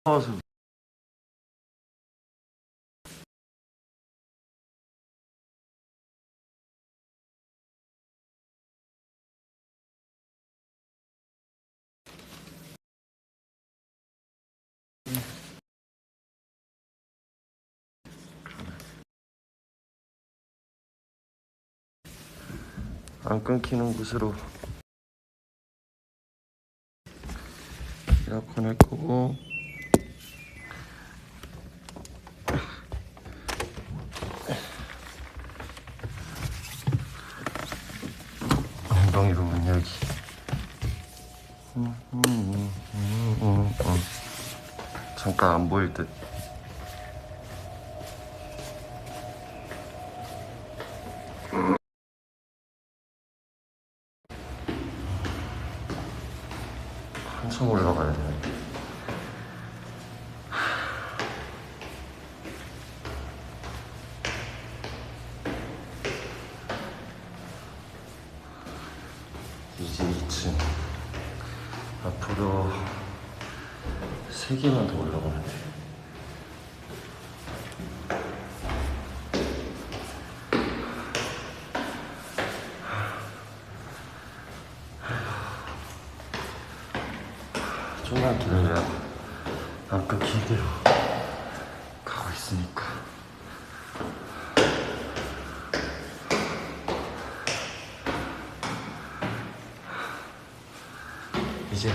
와서 안 끊기는 곳으로 에어컨을 끄고 엉덩이로 문 열기. 잠깐 안 보일 듯. 한참 올라가야 되는데. 이제 2층. 앞으로 3개만 더 올라가면 돼. 좀만 기다려야 안 끊긴 대로 가고 있으니까. 이제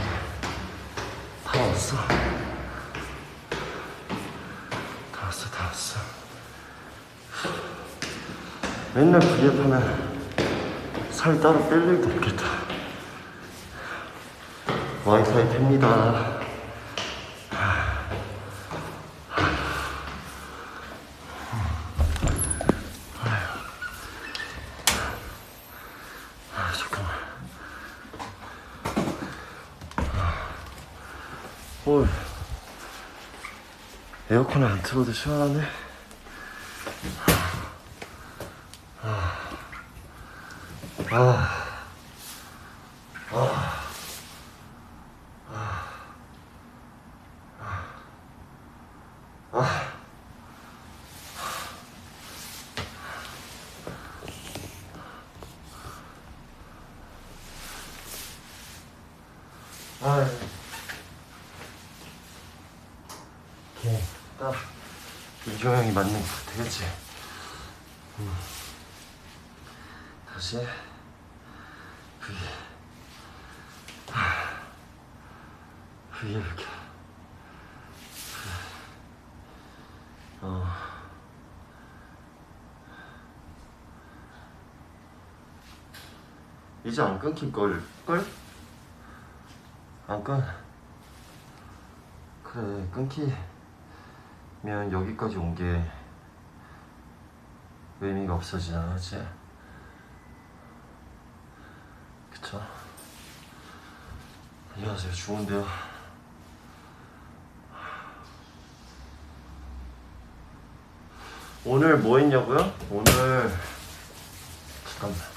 다 왔어. 다 왔어. 맨날 V앱하면 살 따로 뺄 일도 없겠다. 와이파이 팹니다. 잠깐만. 헐, 에어컨을 안 틀어도 시원하네. 오케이, 딱 이경영이 맞는 거 되겠지. 다시 V 이렇게. 이제 안 끊길 걸? 안 끊. 그래, 끊기면 여기까지 온 게 의미가 없어지잖아, 그치? 그쵸? 안녕하세요, 좋은데요. 오늘 뭐 했냐고요? 오늘 잠깐만.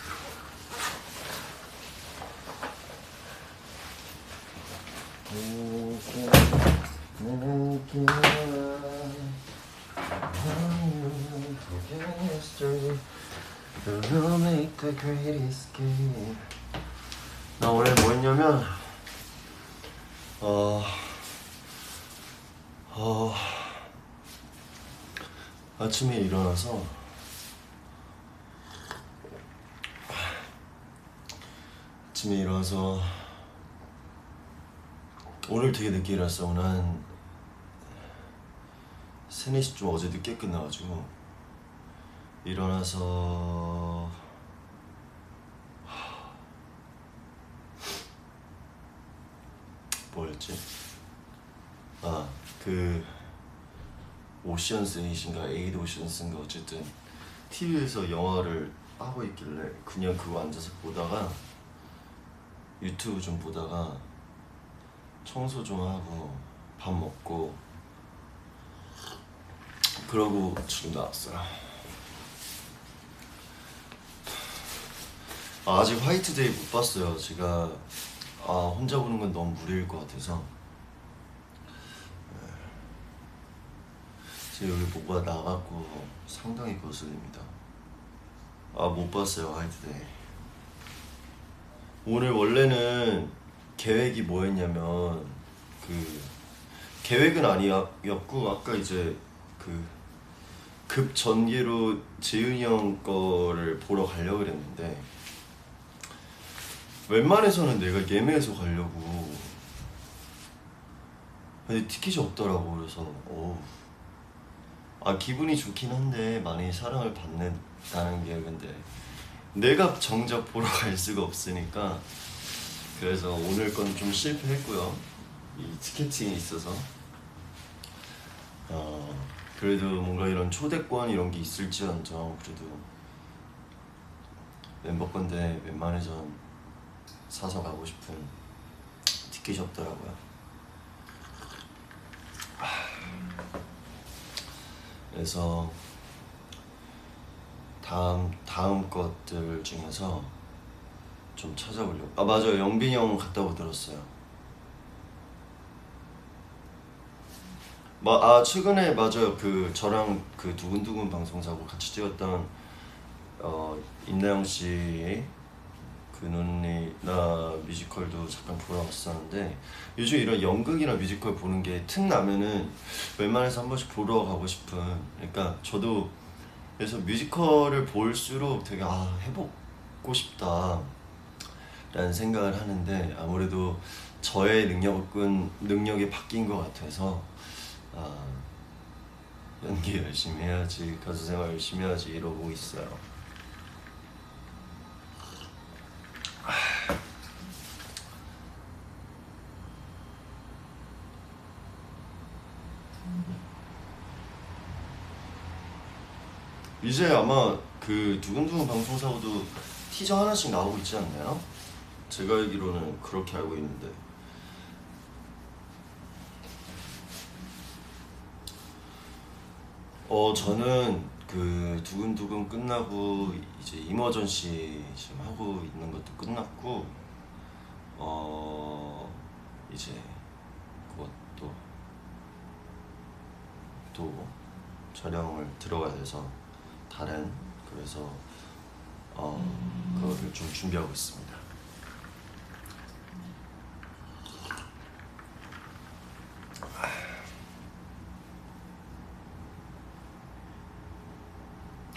나 오늘 뭐 했냐면 아침에 일어나서 오늘 되게 늦게 일어났어. 오늘 한 3, 4시쯤 어제 늦게 끝나가지고 일어나서 뭐였지? 그 오션스 8인가 에이드 오션스인가 어쨌든 TV에서 영화를 하고 있길래 그냥 그거 앉아서 보다가 유튜브 좀 보다가 청소 좀 하고 밥 먹고 그러고 지금 나왔어요. 아직 화이트데이 못 봤어요. 제가 혼자 보는 건 너무 무리일 것 같아서 지금 여기 뭐가 나가고 상당히 거슬립니다. 아, 못 봤어요, 화이트데이. 오늘 원래는 계획이 뭐였냐면 계획은 아니었고 아까 이제 급전개로 재윤이 형 거를 보러 가려고 그랬는데 웬만해서는 내가 예매해서 가려고 근데 티켓이 없더라고. 그래서 기분이 좋긴 한데 많이 사랑을 받는다는 게 근데 내가 정작 보러 갈 수가 없으니까 그래서 오늘 건 좀 실패했고요. 이 티켓팅이 있어서 그래도 뭔가 이런 초대권 이런 게 있을지언정 그래도 멤버 건데 웬만해선 사서 가고 싶은 티켓이 없더라고요. 그래서 다음 것들 중에서 좀 찾아보려고. 맞아요, 영빈이 형 갔다고 들었어요. 최근에 맞아요. 저랑 두근두근 방송사고 같이 찍었던 임나영 씨 누니 나 뮤지컬도 잠깐 보러 왔었는데 요즘 이런 연극이나 뮤지컬 보는 게 틈 나면은 웬만해서 한 번씩 보러 가고 싶은. 그러니까 저도 그래서 뮤지컬을 볼수록 되게 해보고 싶다 라는 생각을 하는데 아무래도 저의 능력이 바뀐 것 같아서 연기 열심히 해야지, 가수 생활 열심히 해야지 이러고 있어요. 이제 아마 두근두근 방송사고도 티저 하나씩 나오고 있지 않나요? 제가 알기로는 그렇게 알고 있는데 저는 두근두근 끝나고 이제 이머전시 지금 하고 있는 것도 끝났고 이제 그것도 또 촬영을 들어가야 돼서 그래서 그거를 좀 준비하고 있습니다.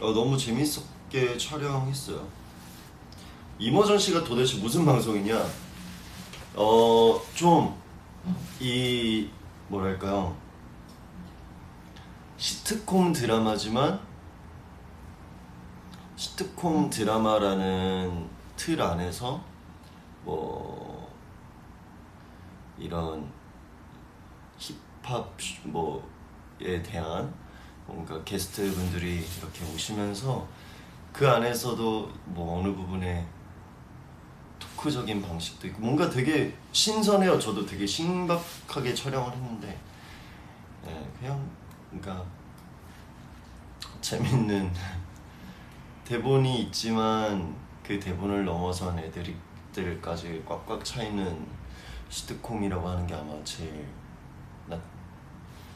너무 재밌게 촬영했어요. 이머전시가 도대체 무슨 방송이냐? 좀 뭐랄까요? 시트콤 드라마라는 틀 안에서 이런 힙합에 대한 뭔가 게스트분들이 이렇게 오시면서 그 안에서도 어느 부분에 토크적인 방식도 있고 뭔가 되게 신선해요. 저도 되게 신박하게 촬영을 했는데 그러니까 재밌는 대본이 있지만 그 대본을 넘어선 애드립들까지 꽉꽉 차있는 시트콤이라고 하는 게 아마 제일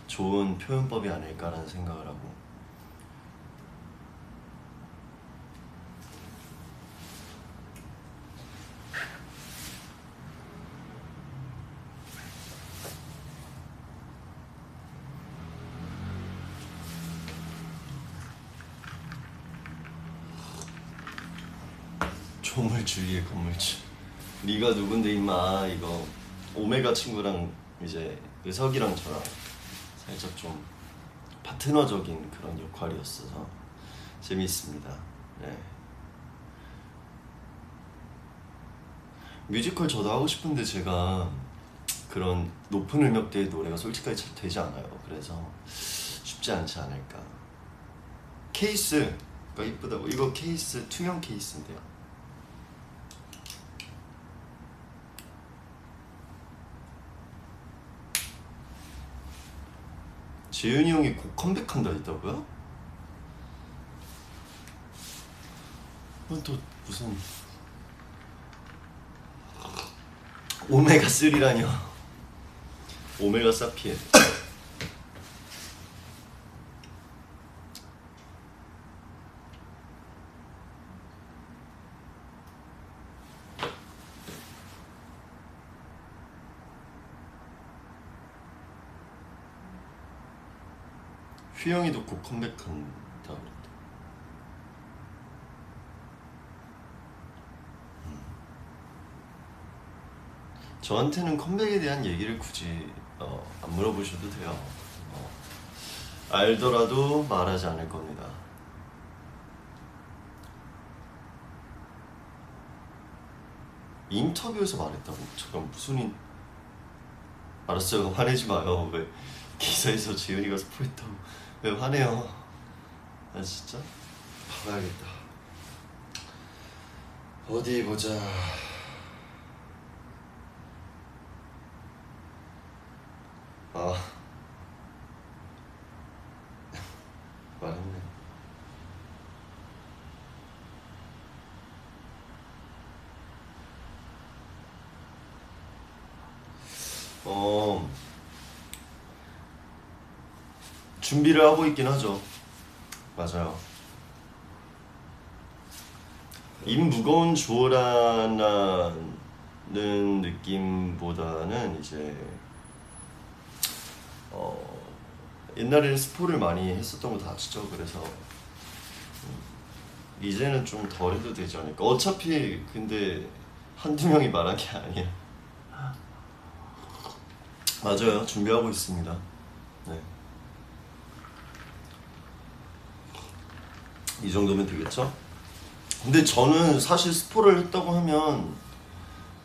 좋은 표현법이 아닐까라는 생각을 하고 조물주의의 건물주. 네가 누군데 임마. 이거 오메가 친구랑 이제 의석이랑 저랑 살짝 좀 파트너적인 그런 역할이었어서 재미있습니다. 네. 뮤지컬 저도 하고 싶은데 제가 그런 높은 음역대의 노래가 솔직하게 잘 되지 않아요. 그래서 쉽지 않지 않을까. 케이스가 이쁘다고. 이거 케이스 투명 케이스인데요. 재윤이 형이 곧 컴백한다 했다고요? 또 무슨 오메가3라뇨. 오메가 사피엔. 휘영이도 곧 컴백한다 그랬다. 저한테는 컴백에 대한 얘기를 굳이 안 물어보셔도 돼요. 알더라도 말하지 않을 겁니다. 인터뷰에서 말했다고? 잠깐 무슨 알았어요. 화내지 마요. 왜 기사에서 지은이가 스포했다고 왜 화내요? 아 진짜? 봐봐야겠다. 어디 보자. 아 말했네. 어 준비를 하고 있긴 하죠. 맞아요. 입 무거운 주어라는 느낌보다는 이제 옛날에는 스포를 많이 했었던 거 다 아시죠? 그래서 이제는 좀 덜 해도 되지 않을까. 어차피 근데 한두 명이 말한 게 아니야. 맞아요. 준비하고 있습니다. 네. 이 정도면 되겠죠? 근데 저는 사실 스포를 했다고 하면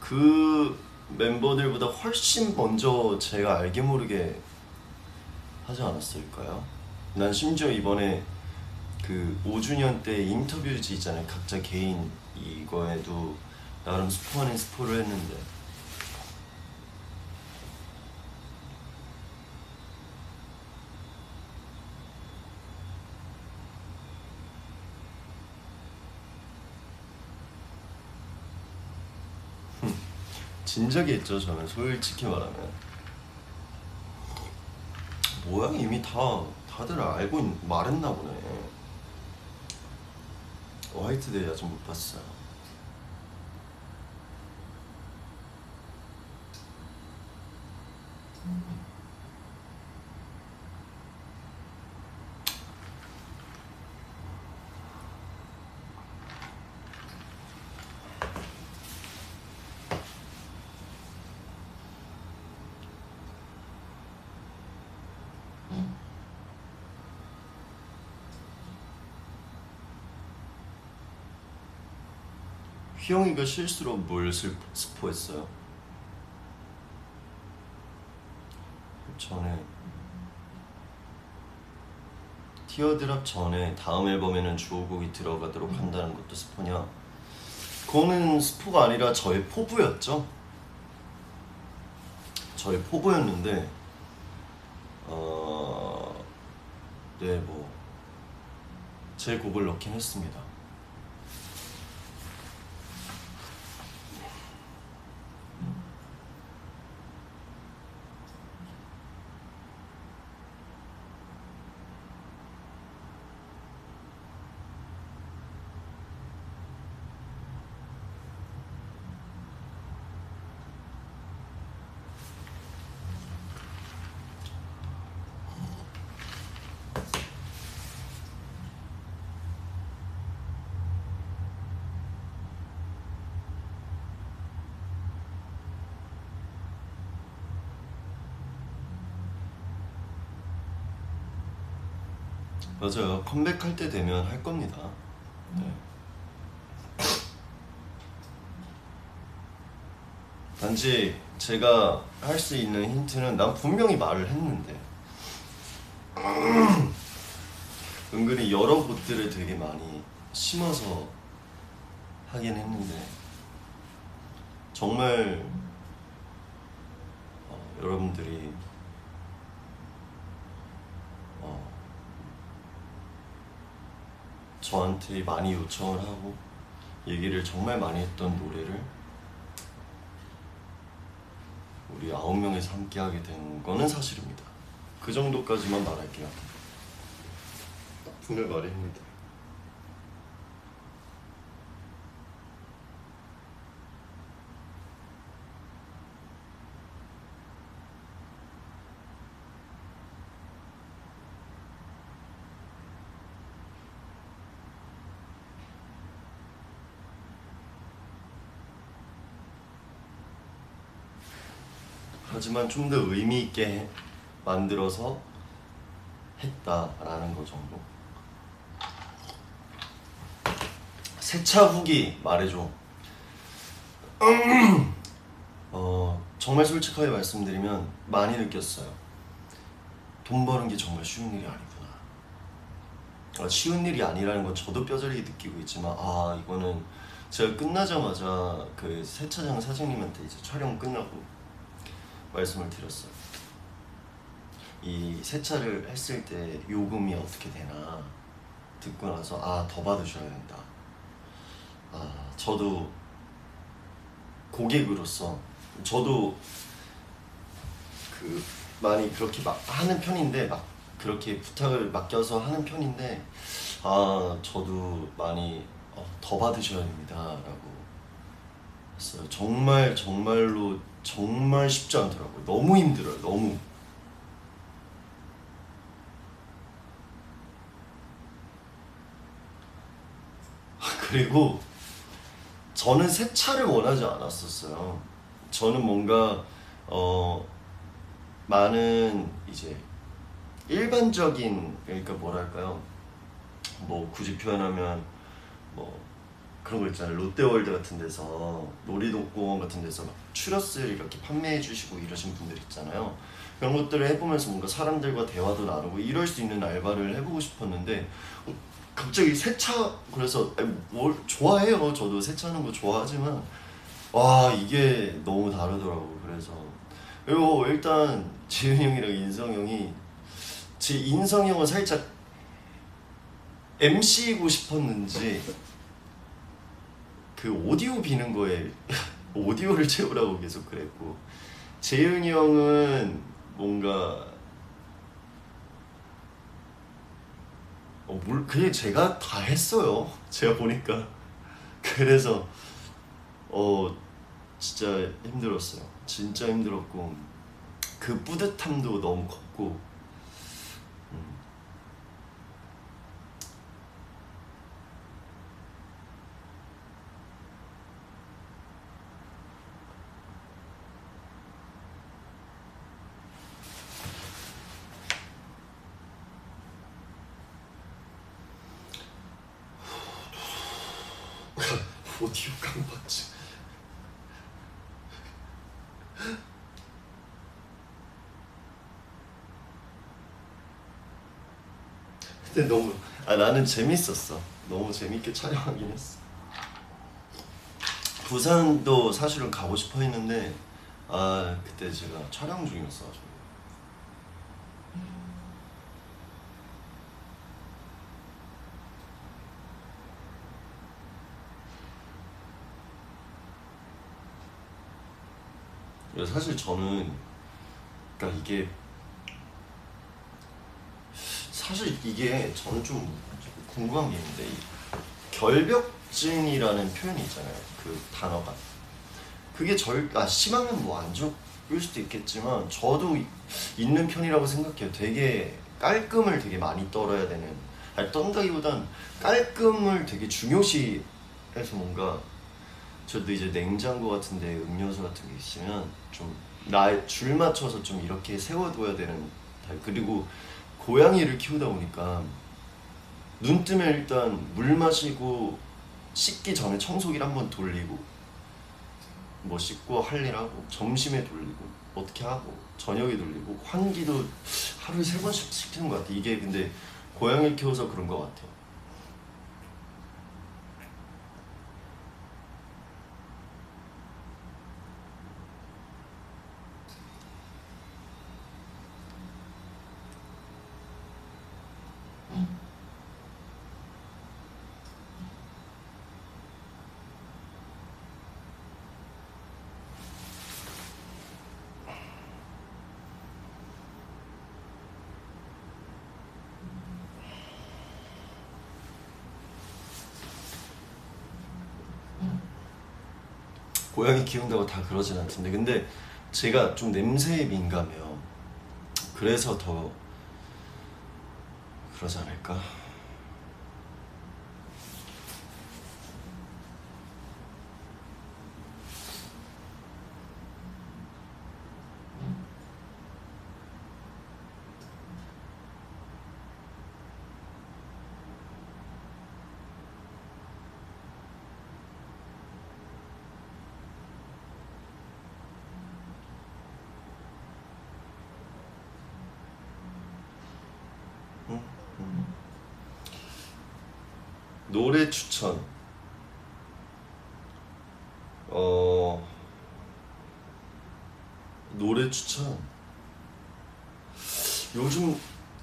그 멤버들보다 훨씬 먼저 제가 알게 모르게 하지 않았을까요? 난 심지어 이번에 그 5주년 때 인터뷰지 있잖아요. 각자 개인 이거에도 나름 스포 아닌 스포를 했는데 진작에 했죠. 저는 솔직히 말하면 모양 이미 다들 알고 말했나 보네. 화이트데이 아직 못 봤어요. 휘영이가 실수로 뭘 스포했어요? 전에 티어드랍 전에 다음 앨범에는 주호곡이 들어가도록 한다는 것도 스포냐? 그거는 스포가 아니라 저의 포부였죠. 저의 포부였는데 네, 뭐 제 곡을 넣긴 했습니다. 맞아요. 컴백할 때 되면 할 겁니다. 네. 단지 제가 할 수 있는 힌트는 난 분명히 말을 했는데 은근히 여러 곳들을 되게 많이 심어서 하긴 했는데 정말 여러분들이 어, 저한테 많이 요청을 하고 얘기를 정말 많이 했던 노래를 우리 9명에서 함께 하게 된 거는 사실입니다. 그 정도까지만 말할게요. 분을 말입니다. 하지만 좀 더 의미 있게 만들어서 했다라는 거 정도. 세차 후기 말해줘. 정말 솔직하게 말씀드리면 많이 느꼈어요. 돈 버는 게 정말 쉬운 일이 아니구나. 쉬운 일이 아니라는 건 저도 뼈저리게 느끼고 있지만, 이거는 제가 끝나자마자 그 세차장 사장님한테 이제 촬영 끝나고 말씀을 드렸어요. 이 세차를 했을 때 요금이 어떻게 되나 듣고 나서 더 받으셔야 된다. 저도 고객으로서 저도 그 많이 그렇게 막 하는 편인데, 막 그렇게 부탁을 맡겨서 하는 편인데, 저도 많이 더 받으셔야 됩니다라고 했어요. 정말 정말로 정말 쉽지 않더라고요. 너무 힘들어요. 너무. 그리고 저는 세차를 원하지 않았었어요. 저는 뭔가 많은 이제 일반적인, 그러니까 뭐랄까요, 뭐 굳이 표현하면 뭐 그런 거 있잖아요. 롯데월드 같은 데서, 놀이동공원 같은 데서 막 추러스를 이렇게 판매해 주시고 이러신 분들 있잖아요. 그런 것들을 해보면서 뭔가 사람들과 대화도 나누고 이럴 수 있는 알바를 해보고 싶었는데, 갑자기 세차, 그래서 뭘 좋아해요. 저도 세차하는 거 좋아하지만 와, 이게 너무 다르더라고. 그리고 일단 지훈이 형이랑 인성 형이, 제 인성 형은 살짝 MC이고 싶었는지 그 오디오 비는 거에 오디오를 채우라고 계속 그랬고, 재윤이 형은 뭔가 그냥 제가 다 했어요. 제가 보니까. 그래서 진짜 힘들었어요. 진짜 힘들었고, 그 뿌듯함도 너무 컸고. 오디오 깜빡지. 근데 너무 나는 재밌었어. 너무 재밌게 촬영하긴 했어. 부산도 사실은 가고 싶어 했는데 그때 제가 촬영 중이었어가지고. 그래서 사실 저는, 그러니까 이게 저는 좀 궁금한 게 있는데, 이 결벽증이라는 표현이 있잖아요. 그 단어가. 그게 심하면 뭐 안 좋을 수도 있겠지만 저도 있는 편이라고 생각해요. 되게 깔끔을 되게 많이 떨어야 되는, 아니 떤다기보단 깔끔을 되게 중요시해서, 뭔가 저도 이제 냉장고 같은데 음료수 같은 게 있으면 좀 줄 맞춰서 좀 이렇게 세워둬야 되는 타입. 그리고 고양이를 키우다 보니까 눈 뜨면 일단 물 마시고 씻기 전에 청소기를 한번 돌리고, 뭐 씻고 할 일 하고, 점심에 돌리고, 어떻게 하고, 저녁에 돌리고, 환기도 하루에 3번씩 시키는 것 같아. 이게 근데 고양이를 키워서 그런 것 같아. 고양이 키운다고 다 그러진 않던데, 근데 제가 좀 냄새에 민감해요. 그래서 더 그러지 않을까? 노래 추천. 노래 추천. 요즘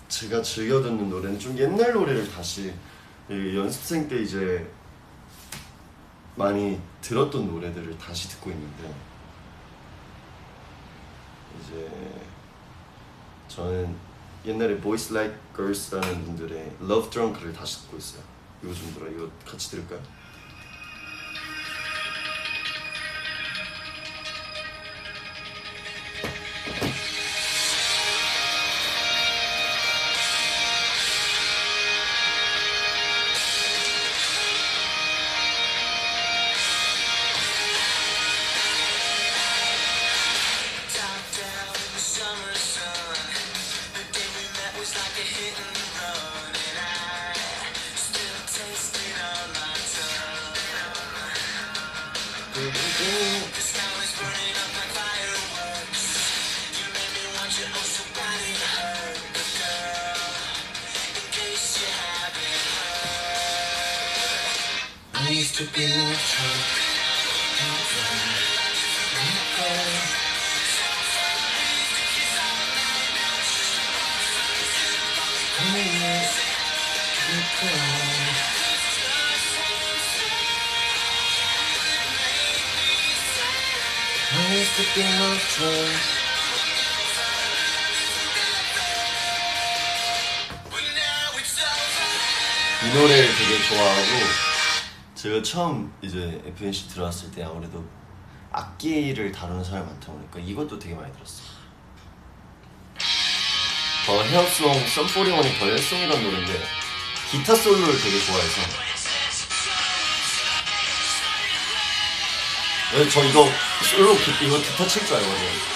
제가 즐겨 듣는 노래는 좀 옛날 노래를 다시 연습생 때 이제 많이 들었던 노래들을 다시 듣고 있는데, 이제 저는 옛날에 Boys Like Girls라는 분들의 Love Drunk를 다시 듣고 있어요. 요즘 들어. 이거 같이 들을까요? 이 노래를 되게 좋아하고, 제가 처음 이제 FNC 들어왔을 때 아무래도 악기를 다루는 사람이 많다 보니까 이것도 되게 많이 들었어요. 더 헤어송, 썸41이 더 헤어송이라는 노래인데 기타 솔로를 되게 좋아해서, 저 이거 솔로 이거 기타 칠 줄 알거든요.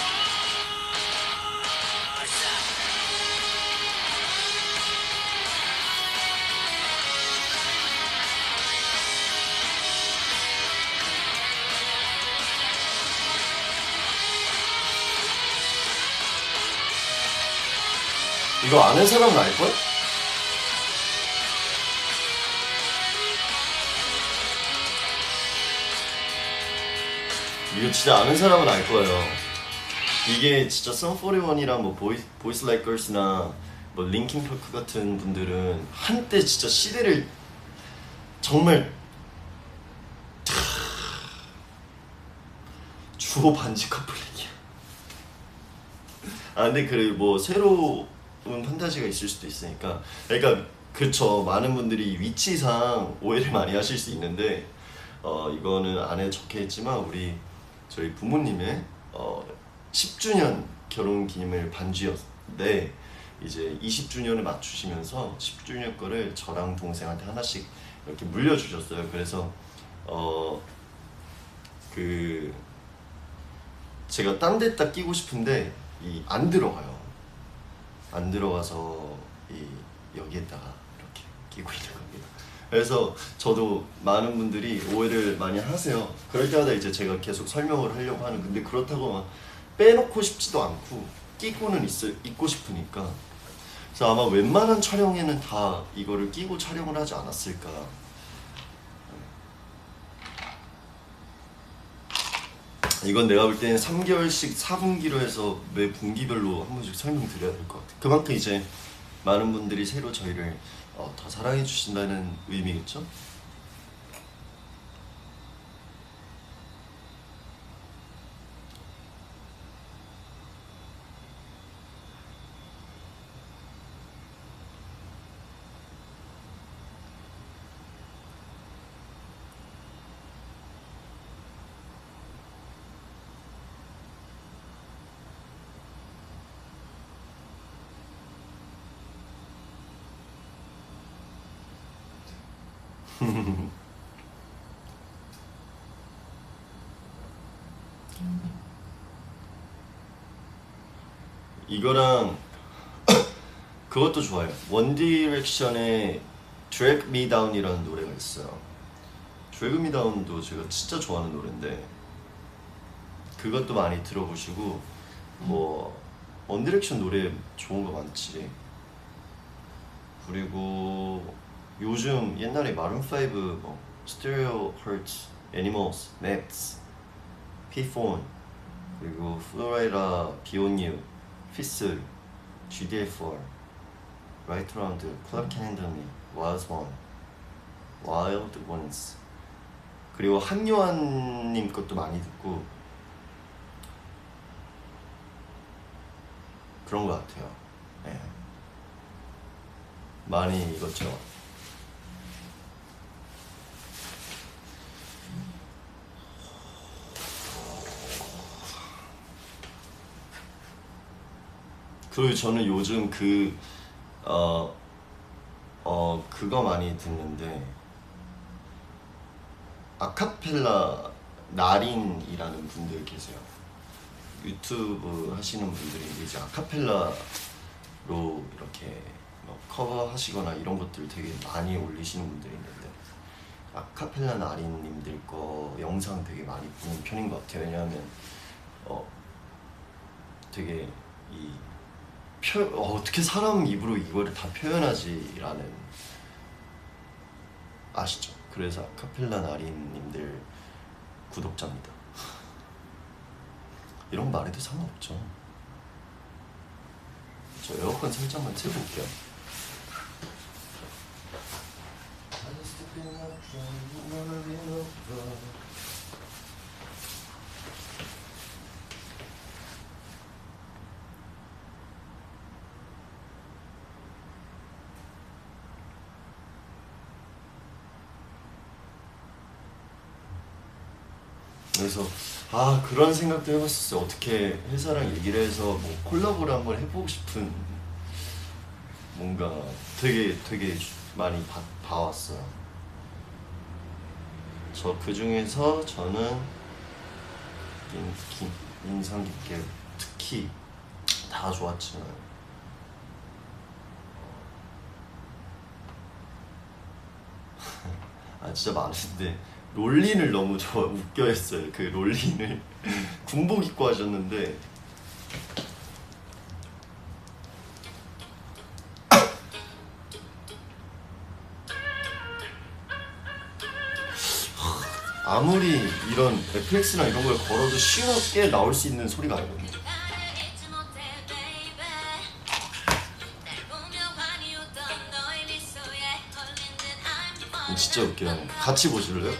이거 아는 사람은 알걸? 이거 진짜 아는 사람은 알 거예요. 이게 진짜 썸41이랑 뭐 보이스 라이크 걸스나 뭐 링킨 파크 같은 분들은 한때 진짜 시대를 정말 주호 반지 커플링이야. 아 근데 그 뭐 새로운 판타지가 있을 수도 있으니까, 그러니까 그렇죠. 많은 분들이 위치상 오해를 많이 하실 수 있는데, 이거는 안에 적혀있지만 우리 저희 부모님의 10주년 결혼 기념일 반지였는데, 이제 20주년을 맞추시면서 10주년 거를 저랑 동생한테 하나씩 이렇게 물려주셨어요. 그래서 그 제가 딴 데다 끼고 싶은데 안 들어가요. 안 들어가서 여기에다가 이렇게 끼고 있는 겁니다. 그래서 저도 많은 분들이 오해를 많이 하세요. 그럴 때마다 이제 제가 계속 설명을 하려고 하는, 근데 그렇다고 막 빼놓고 싶지도 않고 끼고는 있고 싶으니까. 그래서 아마 웬만한 촬영에는 다 이거를 끼고 촬영을 하지 않았을까. 이건 내가 볼 때는 3개월씩 4분기로 해서 매 분기별로 한 번씩 설명드려야 될 것 같아요. 그만큼 이제 많은 분들이 새로 저희를 더 사랑해 주신다는 의미겠죠? 이거랑 그것도 좋아요. 원디렉션의 Drag Me Down이라는 노래가 있어요. Drag Me Down도 제가 진짜 좋아하는 노래인데 그것도 많이 들어보시고, 뭐 원디렉션 노래 좋은 거 많지. 그리고 요즘 옛날에 마룬5 뭐 스테레오 헐츠, 애니멀스, 맥스, 피폰 그리고 플로라이라, 비온유, 피슬, GDL4, 라이트 라운드, 클럽 캔앤더미, 와일드 원, 와일드 원스 그리고 한요한님 것도 많이 듣고 그런 것 같아요. 네. 많이 이것저것. 그리고 저는 요즘 그거 많이 듣는데 아카펠라 나린이라는 분들 계세요. 유튜브 하시는 분들이 이제 아카펠라로 이렇게 뭐 커버하시거나 이런 것들 되게 많이 올리시는 분들이 있는데 아카펠라 나린님들 거 영상 되게 많이 보는 편인 것 같아요. 왜냐하면 되게 어떻게 사람 입으로 이거를 다 표현하지라는 아시죠? 그래서 아카펠라 나린님들 구독자입니다. 이런 거 말해도 상관없죠. 저 에어컨 살짝만 틀어볼게요. 그래서 그런 생각도 해봤었어요. 어떻게 회사랑 얘기를 해서 뭐 콜라보를 한번 해보고 싶은 뭔가 되게 많이 봐왔어요. 저 그 중에서 저는 인상 깊게 특히 다 좋았지만 진짜 많은데 롤린을 너무 웃겨했어요. 그 롤린을 군복 입고 하셨는데 아무리 이런 FX나 이런 걸 걸어도 쉽게 나올 수 있는 소리가 아니거든요. 진짜 웃겨요. 같이 보실래요?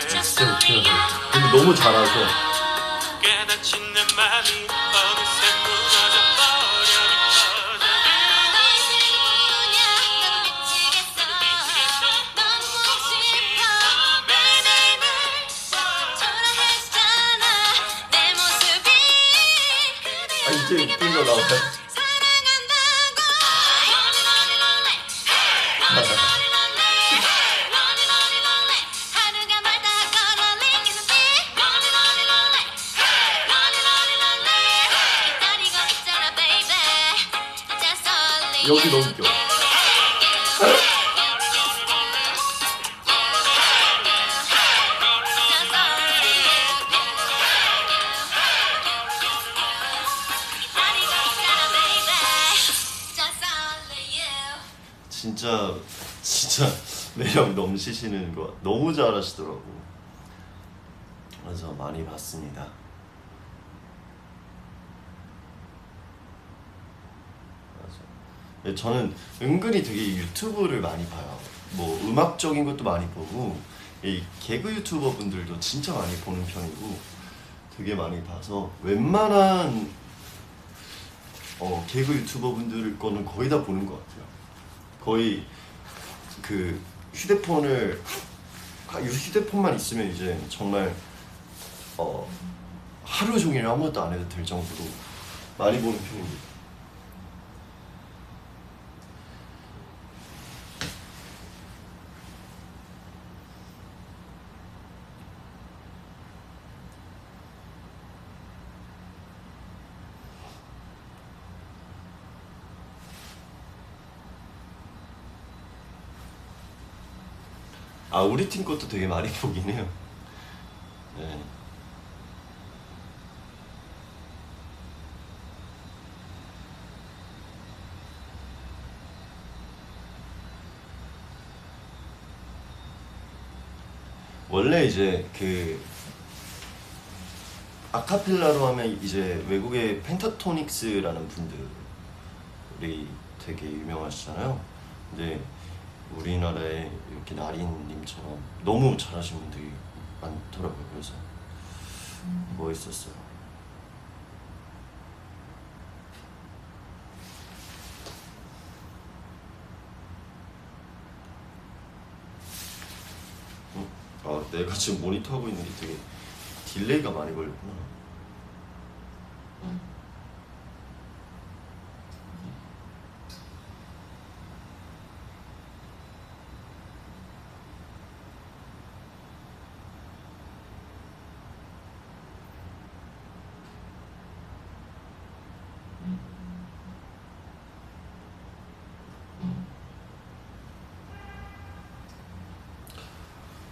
진짜 웃겨요. 근데 너무 잘하셔. 이제 웃긴 거 나와요. 여기 너무 웃겨. 진짜 매력 넘치시는 거 너무 잘하시더라고. 그래서 많이 봤습니다. 맞아. 저는 은근히 되게 유튜브를 많이 봐요. 뭐 음악적인 것도 많이 보고 이 개그 유튜버 분들도 진짜 많이 보는 편이고 되게 많이 봐서 웬만한 개그 유튜버 분들 거는 거의 다 보는 것 같아요. 거의 그 휴대폰만 있으면 이제 정말 하루 종일 아무것도 안 해도 될 정도로 많이 보는 편입니다. 우리 팀 것도 되게 많이 보긴 해요. 원래 이제 그 아카펠라로 하면 이제 외국의 펜타토닉스라는 분들이 되게 유명하시잖아요. 근데 우리나라에 이렇게 나린님처럼 너무 잘하시는 분들이 많더라고요. 그래서 멋있었어요. 아, 내가 지금 모니터하고 있는 게 되게 딜레이가 많이 걸렸구나.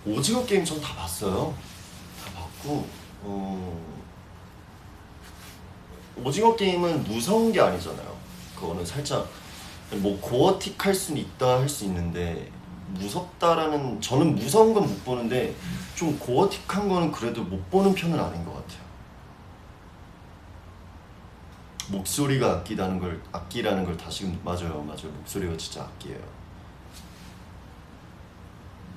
오징어 게임 전 다 봤어요. 다 봤고 오징어 게임은 무서운 게 아니잖아요. 그거는 살짝 뭐 고어틱할 수는 있다 할 수 있는데 무섭다라는 저는 무서운 건 못 보는데 좀 고어틱한 거는 그래도 못 보는 편은 아닌 것 같아요. 목소리가 악기라는 걸 다시금 맞아요. 목소리가 진짜 악기예요.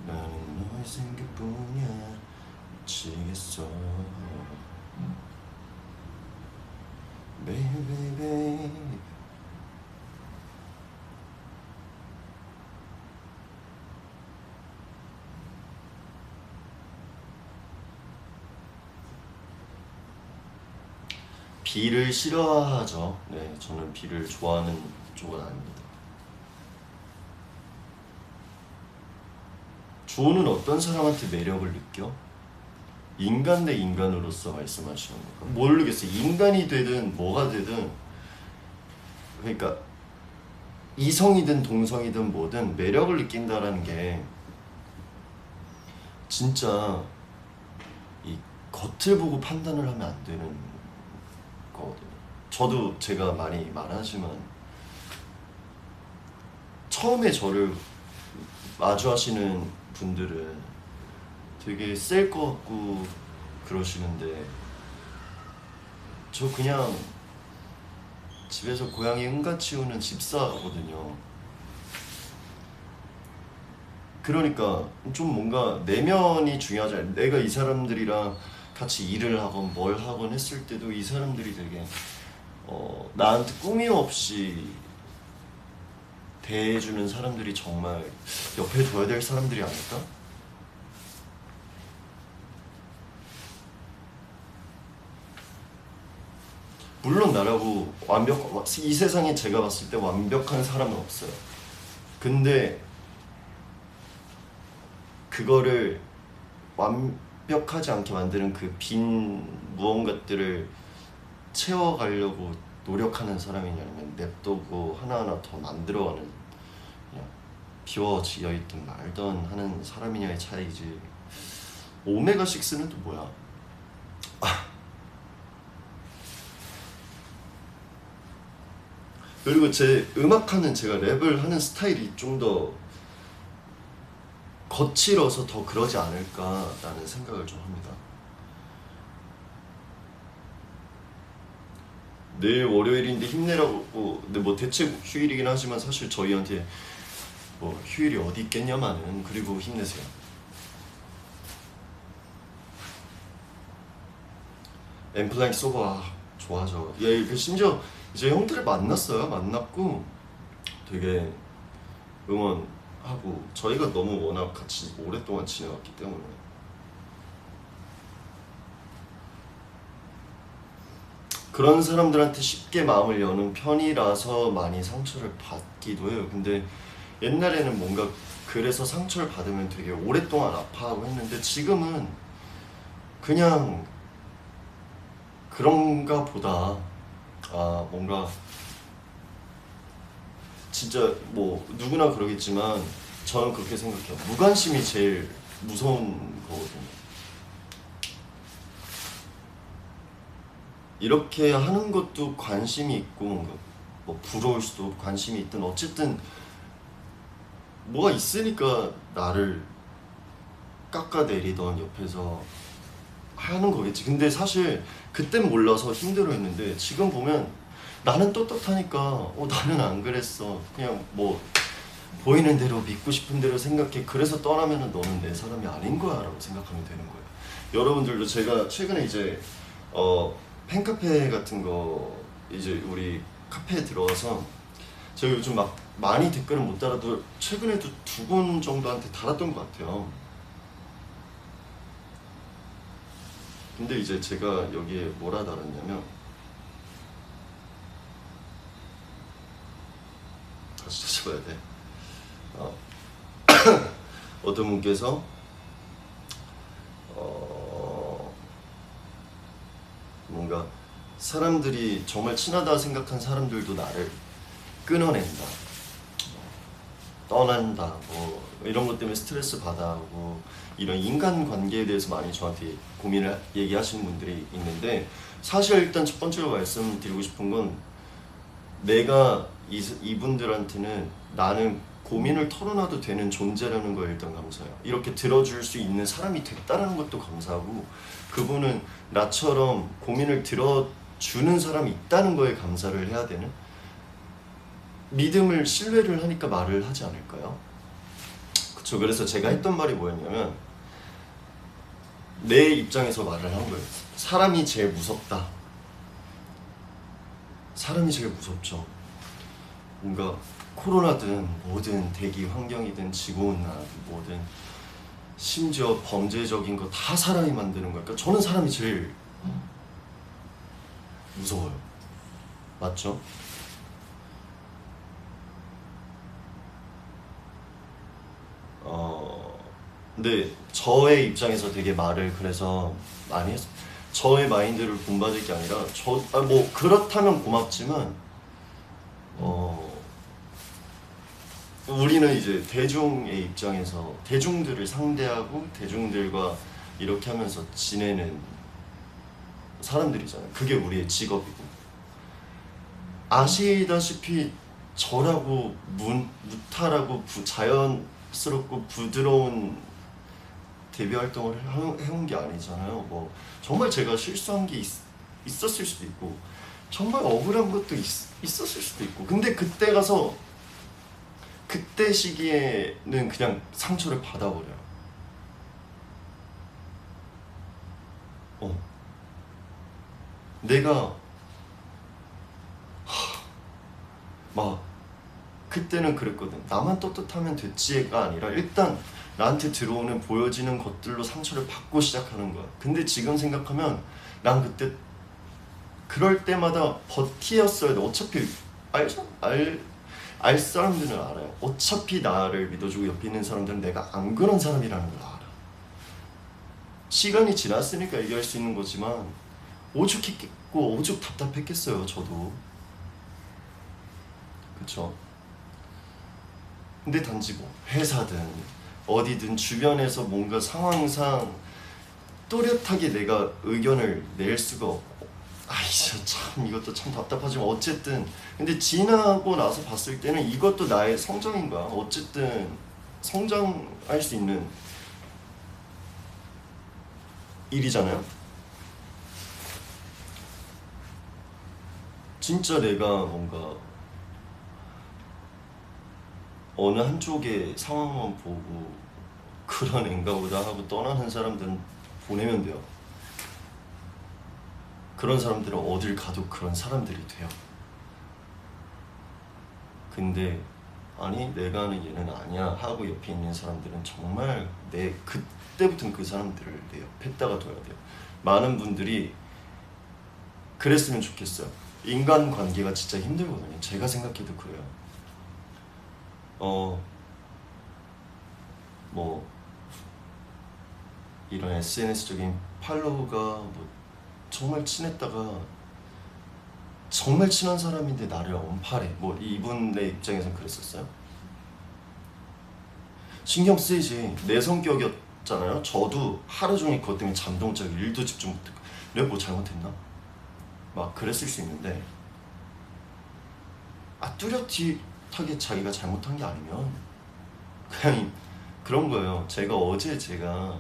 나는 너의 생각뿐이야 미치겠어 baby baby 비를 싫어하죠. 네, 저는 비를 좋아하는 쪽은 아닙니다. 주호는 어떤 사람한테 매력을 느껴? 인간 대 인간으로서 말씀하시는 건가? 모르겠어요. 인간이 되든 뭐가 되든 그러니까 이성이든 동성이든 뭐든 매력을 느낀다라는 게 진짜 이 겉을 보고 판단을 하면 안 되는 거거든요. 저도 제가 많이 말하지만 처음에 저를 마주하시는 분들은 되게 셀 것 같고 그러시는데 저 그냥 집에서 고양이 응가 치우는 집사거든요. 그러니까 좀 뭔가 내면이 중요하잖아요. 내가 이 사람들이랑 같이 일을 하건 뭘 하건 했을 때도 이 사람들이 되게 나한테 꾸밈 없이 대해주는 사람들이 정말 옆에 둬야 될 사람들이 아닐까? 물론 나라고 이 세상에 제가 봤을 때 완벽한 사람은 없어요. 근데 그거를 완벽하지 않게 만드는 그 빈 무언가들을 채워가려고 노력하는 사람이냐 아니면 냅두고 하나하나 더 만들어가는 그냥 비워지어 있든 말든 하는 사람이냐의 차이지. 오메가6는 또 뭐야? 그리고 제 음악하는 제가 랩을 하는 스타일이 좀 더 거칠어서 더 그러지 않을까라는 생각을 좀 합니다. 내일 월요일인데 힘내라고. 근데 뭐 대체 휴일이긴 하지만 사실 저희한테 뭐 휴일이 어디 있겠냐마는. 그리고 힘내세요. 엠플라잉 소바 좋아하죠. 예, 그 심지어 이제 형들을 만났고 되게 응원하고 저희가 너무 워낙 같이 오랫동안 지내왔기 때문에 그런 사람들한테 쉽게 마음을 여는 편이라서 많이 상처를 받기도 해요. 근데 옛날에는 뭔가 그래서 상처를 받으면 되게 오랫동안 아파하고 했는데 지금은 그냥 그런가 보다. 아, 뭔가 진짜 뭐 누구나 그러겠지만 저는 그렇게 생각해요. 무관심이 제일 무서운 거거든요. 이렇게 하는 것도 관심이 있고 뭔가 뭐 부러울 수도 관심이 있든 어쨌든 뭐가 있으니까 나를 깎아내리던 옆에서 하는 거겠지. 근데 사실 그땐 몰라서 힘들어했는데 지금 보면 나는 떳떳하니까 나는 안 그랬어. 그냥 뭐 보이는 대로 믿고 싶은 대로 생각해. 그래서 떠나면은 너는 내 사람이 아닌 거야 라고 생각하면 되는 거예요. 여러분들도 제가 최근에 이제 팬카페 같은 거 이제 우리 카페에 들어와서 제가 요즘 막 많이 댓글을 못 달아도 최근에도 2분 정도한테 달았던 것 같아요. 근데 이제 제가 여기에 뭐라 달았냐면 다시 찾아봐야 돼. 어떤 분께서 뭔가 사람들이 정말 친하다 생각한 사람들도 나를 끊어낸다, 떠난다, 뭐 이런 것 때문에 스트레스 받아하고 이런 인간관계에 대해서 많이 저한테 고민을 얘기하시는 분들이 있는데, 사실 일단 첫 번째로 말씀드리고 싶은 건 내가 이분들한테는 나는 고민을 털어놔도 되는 존재라는 거에 일단 감사해요. 이렇게 들어줄 수 있는 사람이 됐다는 것도 감사하고, 그분은 나처럼 고민을 들어주는 사람이 있다는 거에 감사를 해야 되는, 믿음을 신뢰를 하니까 말을 하지 않을까요? 그쵸. 그래서 제가 했던 말이 뭐였냐면 내 입장에서 말을 한 거예요. 사람이 제일 무섭다. 사람이 제일 무섭죠. 뭔가 코로나든 뭐든 대기 환경이든 지구온난화든 뭐든 심지어 범죄적인 거 다 사람이 만드는 거니까 저는 사람이 제일 무서워요. 맞죠? 근데 저의 입장에서 되게 말을 그래서 많이 했어요. 저의 마인드를 본받을 게 아니라 뭐 그렇다면 고맙지만 우리는 이제 대중의 입장에서 대중들을 상대하고 대중들과 이렇게 하면서 지내는 사람들이잖아요. 그게 우리의 직업이고, 아시다시피 저라고 무탈하고 자연스럽고 부드러운 데뷔 활동을 해온 게 아니잖아요. 뭐 정말 제가 실수한 게 있었을 수도 있고 정말 억울한 것도 있었을 수도 있고, 근데 그때 가서 그때 시기에는 그냥 상처를 받아버려요. 내가 막 그때는 그랬거든. 나만 떳떳하면 됐지가 아니라 일단 나한테 들어오는 보여지는 것들로 상처를 받고 시작하는 거야. 근데 지금 생각하면 난 그때 그럴 때마다 버티었어야 돼. 어차피 알 사람들은 알아요. 어차피 나를 믿어주고 옆에 있는 사람들은 내가 안 그런 사람이라는 걸 알아. 시간이 지났으니까 얘기할 수 있는 거지만 오죽했겠고 오죽 답답했겠어요. 저도. 그쵸? 근데 단지 뭐 회사든 어디든 주변에서 뭔가 상황상 또렷하게 내가 의견을 낼 수가 없고, 참 이것도 참 답답하지만 어쨌든 근데 지나고 나서 봤을 때는 이것도 나의 성장인 거야. 어쨌든 성장할 수 있는 일이잖아요. 진짜 내가 뭔가 어느 한쪽의 상황만 보고 그런 앤가 보다 하고 떠나는 사람들은 보내면 돼요. 그런 사람들은 어딜 가도 그런 사람들이 돼요. 근데 아니 내가 아는 얘는 아니야 하고 옆에 있는 사람들은 정말 그때부터는 그 사람들을 내 옆에다가 둬야 돼요. 많은 분들이 그랬으면 좋겠어요. 인간관계가 진짜 힘들거든요. 제가 생각해도 그래요. 뭐 이런 SNS적인 팔로우가 뭐 정말 친했다가 정말 친한 사람인데 나를 언팔해. 뭐 이분의 입장에선 그랬었어요. 신경 쓰이지. 내 성격이었잖아요. 저도 하루 종일 그것 때문에 잠도 못 자고 일도 집중 못했고 내가 뭐 잘못했나? 막 그랬을 수 있는데 뚜렷하게 자기가 잘못한 게 아니면 그냥 그런 거예요. 제가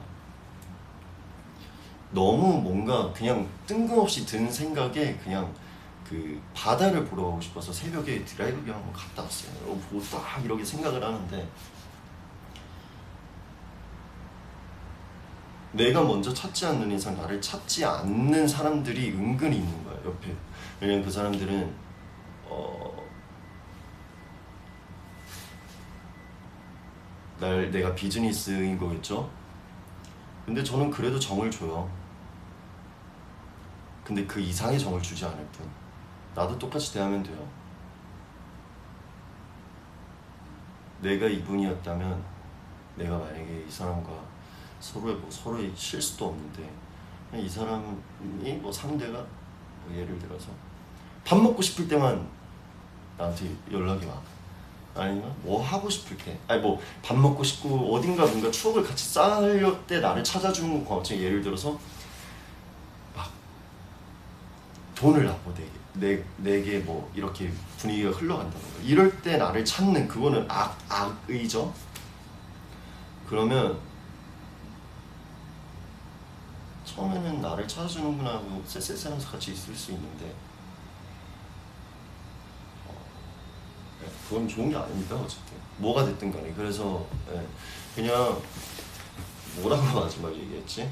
너무 뭔가 그냥 뜬금없이 든 생각에 그냥 그 바다를 보러 가고 싶어서 새벽에 드라이브 한번 갔다 왔어요. 보고 딱 이렇게 생각을 하는데 내가 먼저 찾지 않는 이상 나를 찾지 않는 사람들이 은근히 있는 거야, 옆에. 왜냐면 그 사람들은 내가 비즈니스인 거겠죠? 근데 저는 그래도 정을 줘요. 근데 그 이상의 정을 주지 않을 뿐. 나도 똑같이 대하면 돼요. 내가 이분이었다면 내가 만약에 이 사람과 서로의 실수도 없는데 그냥 이 사람이 뭐 상대가 뭐 예를 들어서 밥 먹고 싶을 때만 나한테 연락이 와. 아니면 뭐 하고 싶을 때, 아니 뭐 밥 먹고 싶고 어딘가 뭔가 추억을 같이 쌓을 때 나를 찾아주는 거 같이. 예를 들어서 막 돈을 납부 내게 뭐 이렇게 분위기가 흘러간다는 거. 이럴 때 나를 찾는 그거는 악의죠. 그러면 처음에는 나를 찾아주는구나 하고 쎄쎄쎄하면서 같이 있을 수 있는데 그건 좋은 게 아닙니다. 어쨌든 뭐가 됐든 간에. 그래서 그냥 뭐라고 마지막 얘기했지?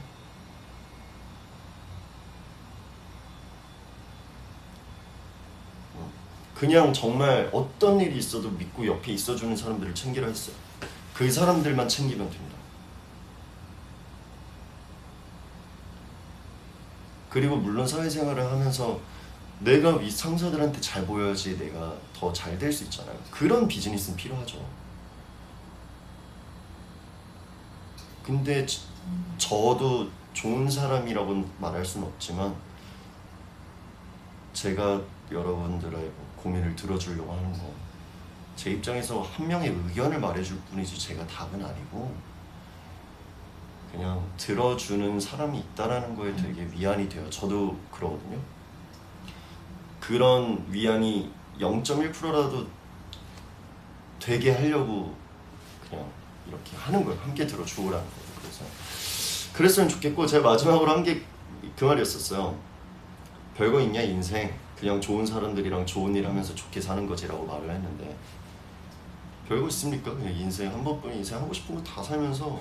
그냥 정말 어떤 일이 있어도 믿고 옆에 있어주는 사람들을 챙기라 했어요. 그 사람들만 챙기면 됩니다. 그리고 물론 사회생활을 하면서 내가 이 상사들한테 잘 보여야지 내가 더 잘 될 수 있잖아요. 그런 비즈니스는 필요하죠. 근데 저도 좋은 사람이라고 말할 수는 없지만 제가 여러분들의 고민을 들어주려고 하는 거, 제 입장에서 한 명의 의견을 말해줄 뿐이지 제가 답은 아니고 그냥 들어주는 사람이 있다라는 거에 되게 위안이 돼요. 저도 그러거든요. 그런 위안이 0.1%라도 되게 하려고 그냥 이렇게 하는 거예요. 함께 들어주라는 거예요. 그래서 그랬으면 좋겠고, 제가 마지막으로 한 게 그 말이었었어요. 별거 있냐 인생, 그냥 좋은 사람들이랑 좋은 일 하면서 좋게 사는 거지라고 말을 했는데 별거 있습니까? 그냥 인생 한 번뿐인 인생 하고 싶은 거 다 살면서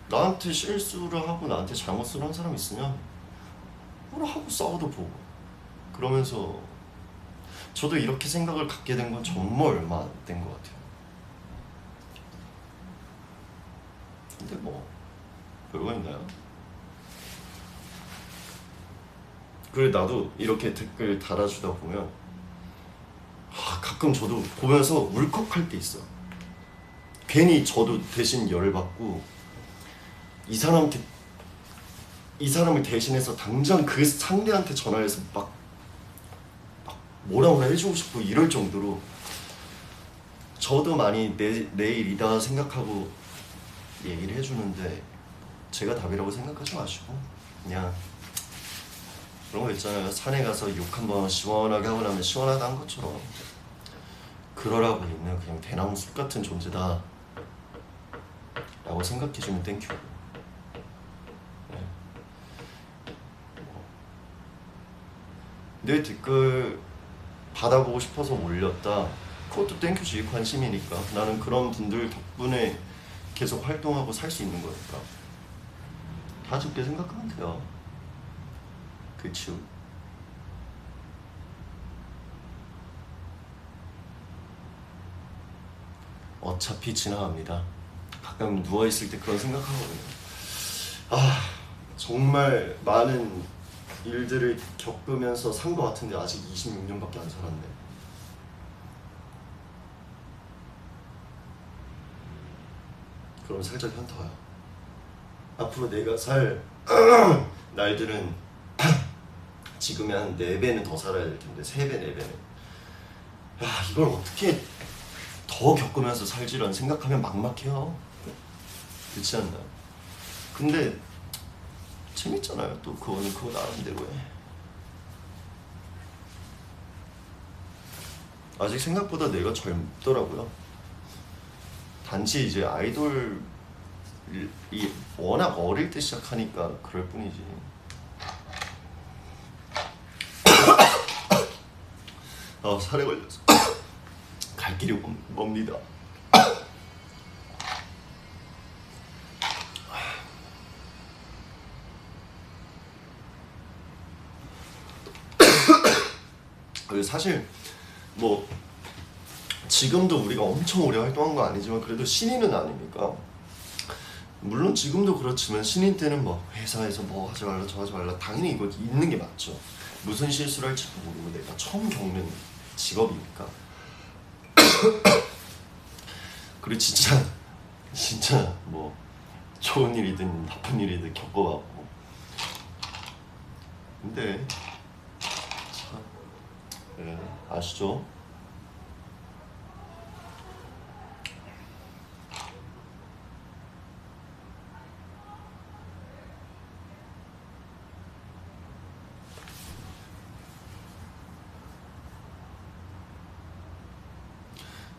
나한테 실수를 하고 나한테 잘못을 한 사람 있으면 뭐라 하고 싸워도 보고 그러면서 저도 이렇게 생각을 갖게 된 건 정말 얼마 안 된 것 같아요. 근데 뭐 별거 있나요? 그래 나도 이렇게 댓글 달아주다 보면 가끔 저도 보면서 울컥할 때 있어요. 괜히 저도 대신 열받고 이 사람을 대신해서 당장 그 상대한테 전화해서 막 뭐라고 해주고 싶고 이럴 정도로 저도 많이 내일이다 생각하고 얘기를 해주는데 제가 답이라고 생각하지 마시고 그냥 그런 거 있잖아요. 산에 가서 욕 한번 시원하게 하고 나면 시원하다 한 것처럼 그러라고 있는 그냥 대나무 숲 같은 존재다 라고 생각해주면 땡큐. 내 댓글 받아보고 싶어서 올렸다. 그것도 땡큐지. 관심이니까. 나는 그런 분들 덕분에 계속 활동하고 살 수 있는 거니까. 다 좋게 생각하면 돼요. 그쵸? 어차피 지나갑니다. 가끔 누워있을 때 그런 생각하거든요. 정말 많은 일들을 겪으면서 산 것 같은데 아직 26년밖에 안 살았네. 그럼 살짝 현타와요. 앞으로 내가 살 날들은 지금의 한 4배는 더 살아야 될 텐데 3배, 4배는 이걸 어떻게 더 겪으면서 살지라는 생각하면 막막해요. 그렇지 않나요? 근데 재밌잖아요. 또 그거는 그거 나름대로 해. 아직 생각보다 내가 젊더라고요. 단지 이제 아이돌이 워낙 어릴 때 시작하니까 그럴 뿐이지. 살에 걸려서 갈 길이 멉니다. 사실 뭐 지금도 우리가 엄청 오래 활동한 거 아니지만 그래도 신인은 아니니까, 물론 지금도 그렇지만 신인 때는 뭐 회사에서 뭐 하지 말라 저 하지 말라 당연히 이거 있는 게 맞죠. 무슨 실수를 할지도 모르고 내가 처음 겪는 직업이니까. 그리고 진짜 뭐 좋은 일이든 나쁜 일이든 겪어봤고. 근데 참, 네, 아시죠?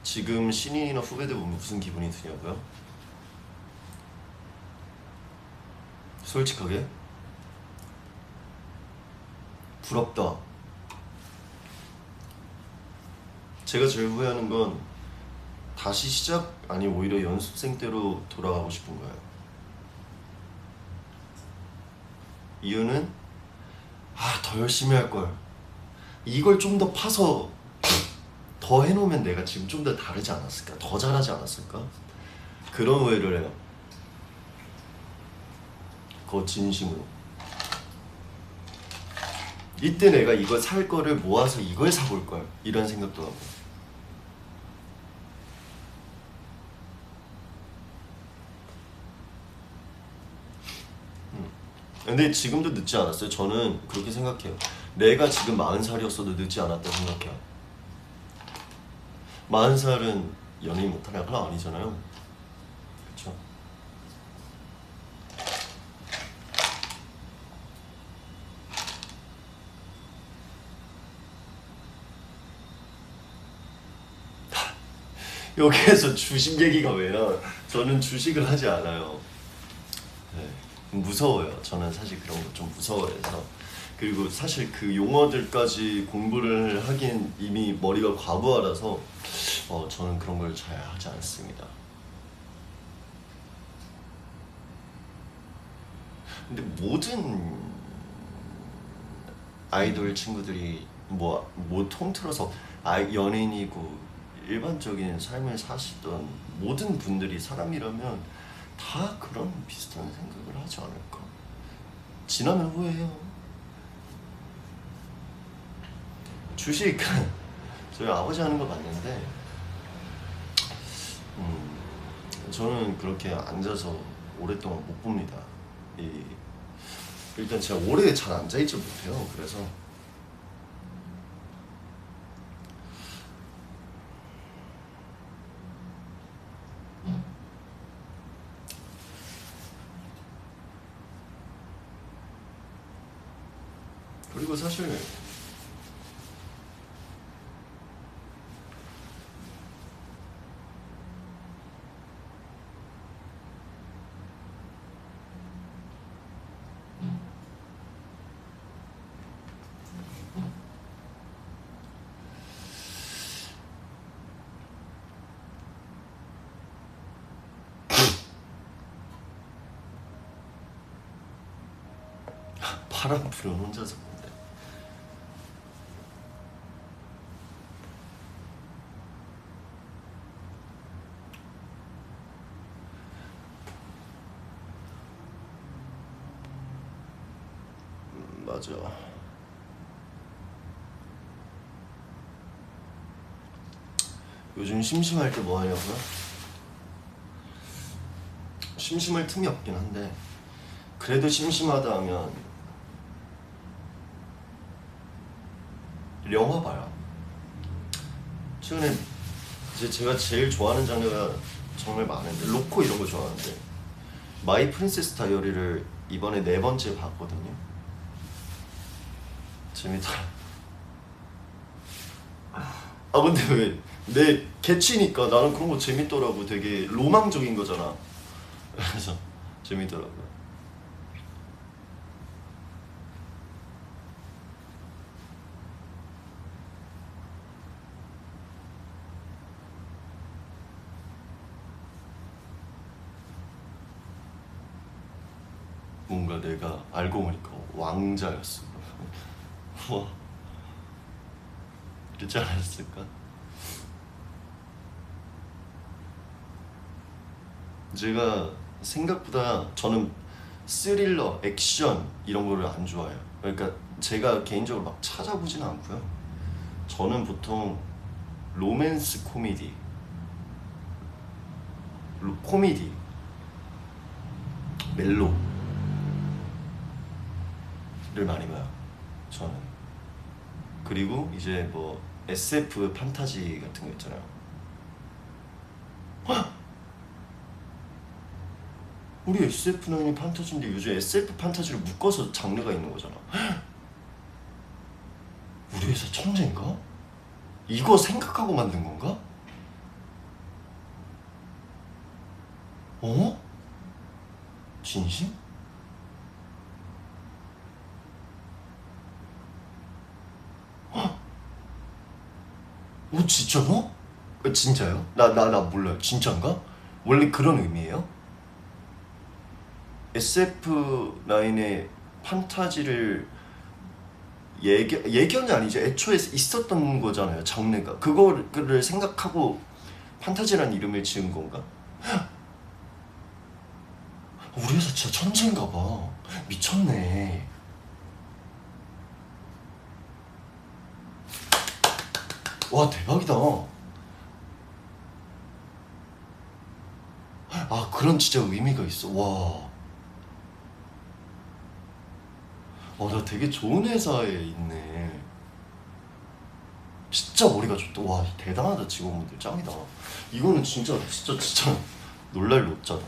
지금 신인이나 후배들 보면 무슨 기분이 드냐고요? 솔직하게? 부럽다. 제가 제일 후회하는 건 다시 시작 아니 오히려 연습생 때로 돌아가고 싶은 거예요. 이유는 더 열심히 할 걸. 이걸 좀 더 파서 더 해놓으면 내가 지금 좀 더 다르지 않았을까? 더 잘하지 않았을까? 그런 후회를 해요. 그거 진심으로. 이때 내가 이거 살 거를 모아서 이걸 사볼 걸. 이런 생각도 하고. 근데 지금도 늦지 않았어요. 저는 그렇게 생각해요. 내가 지금 40살이었어도 늦지 않았다 생각해요. 40살은 연예인 못하는 건 아니잖아요. 그쵸? 여기에서 주식 얘기가 왜 나와요? 저는 주식을 하지 않아요. 네. 무서워요. 저는 사실 그런 거 좀 무서워해서. 그리고 사실 그 용어들까지 공부를 하긴 이미 머리가 과부하라서 저는 그런 걸 잘 하지 않습니다. 근데 모든 아이돌 친구들이 뭐 통틀어서 연예인이고 일반적인 삶을 사시던 모든 분들이 사람이라면 다 그런 비슷한 생각을 하지 않을까. 지나면 후회해요. 주식 저희 아버지 하는 거 봤는데 저는 그렇게 앉아서 오랫동안 못 봅니다. 일단 제가 오래 잘 앉아있지 못해요. 그래서 그리고 사실 바람 불은 혼자서 본대. 맞아. 요즘 심심할 때 뭐 하냐고요? 심심할 틈이 없긴 한데 그래도 심심하다 하면 영화 봐요. 최근에 이제 제가 제일 좋아하는 장르가 정말 많은데 로코 이런 거 좋아하는데 마이 프린세스 다이어리를 이번에 4번째 봤거든요. 재밌다. 아 근데 왜 내 개취니까 나는 그런 거 재밌더라고. 되게 로망적인 거잖아. 그래서 재밌더라고요. 뭔가 내가 알고 보니까 왕자였어. 와, 그렇지 않았을까? 제가 생각보다 저는 스릴러, 액션 이런 거를 안 좋아해요. 그러니까 제가 개인적으로 막 찾아보지는 않고요. 저는 보통 로맨스 코미디, 코미디, 멜로를 많이 봐요. 저는. 그리고 이제 뭐 SF 판타지 같은 거 있잖아요. 우리 SF는 판타지인데 요즘 SF 판타지를 묶어서 장르가 있는 거잖아. 우리 회사 천재인가? 이거 생각하고 만든 건가? 어? 진심? 오 진짜로? 진짜요? 나 몰라요. 진짜인가? 원래 그런 의미예요? SF9의 판타지를 예견이 아니죠. 애초에 있었던 거잖아요. 장르가. 그거를 생각하고 판타지라는 이름을 지은 건가? 우리 회사 진짜 천재인가 봐. 미쳤네. 와 대박이다. 아 그런 진짜 의미가 있어. 와. 나 되게 좋은 회사에 있네. 진짜 머리가 좋다. 와 대단하다. 직원분들 짱이다. 이거는 진짜 놀랄 노자다.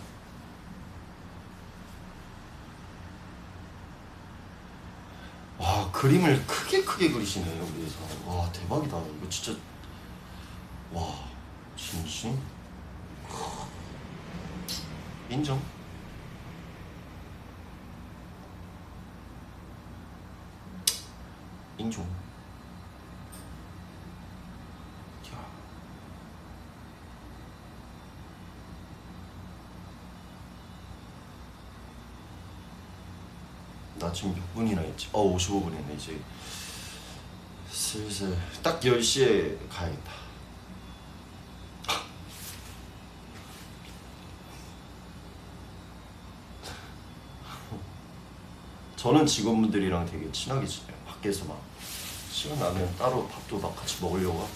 와 그림을 크게 그리시네 우리 회사. 와 대박이다. 이거 진짜. 와 진심 인정. 인정. 야, 나 지금 몇 분이나 했지? 55분 했네. 이제 슬슬 딱 10시에 가야겠다. 저는 직원분들이랑 되게 친하게 지내요. 밖에서 막 시간 나면 따로 밥도 막 같이 먹으려고 하고.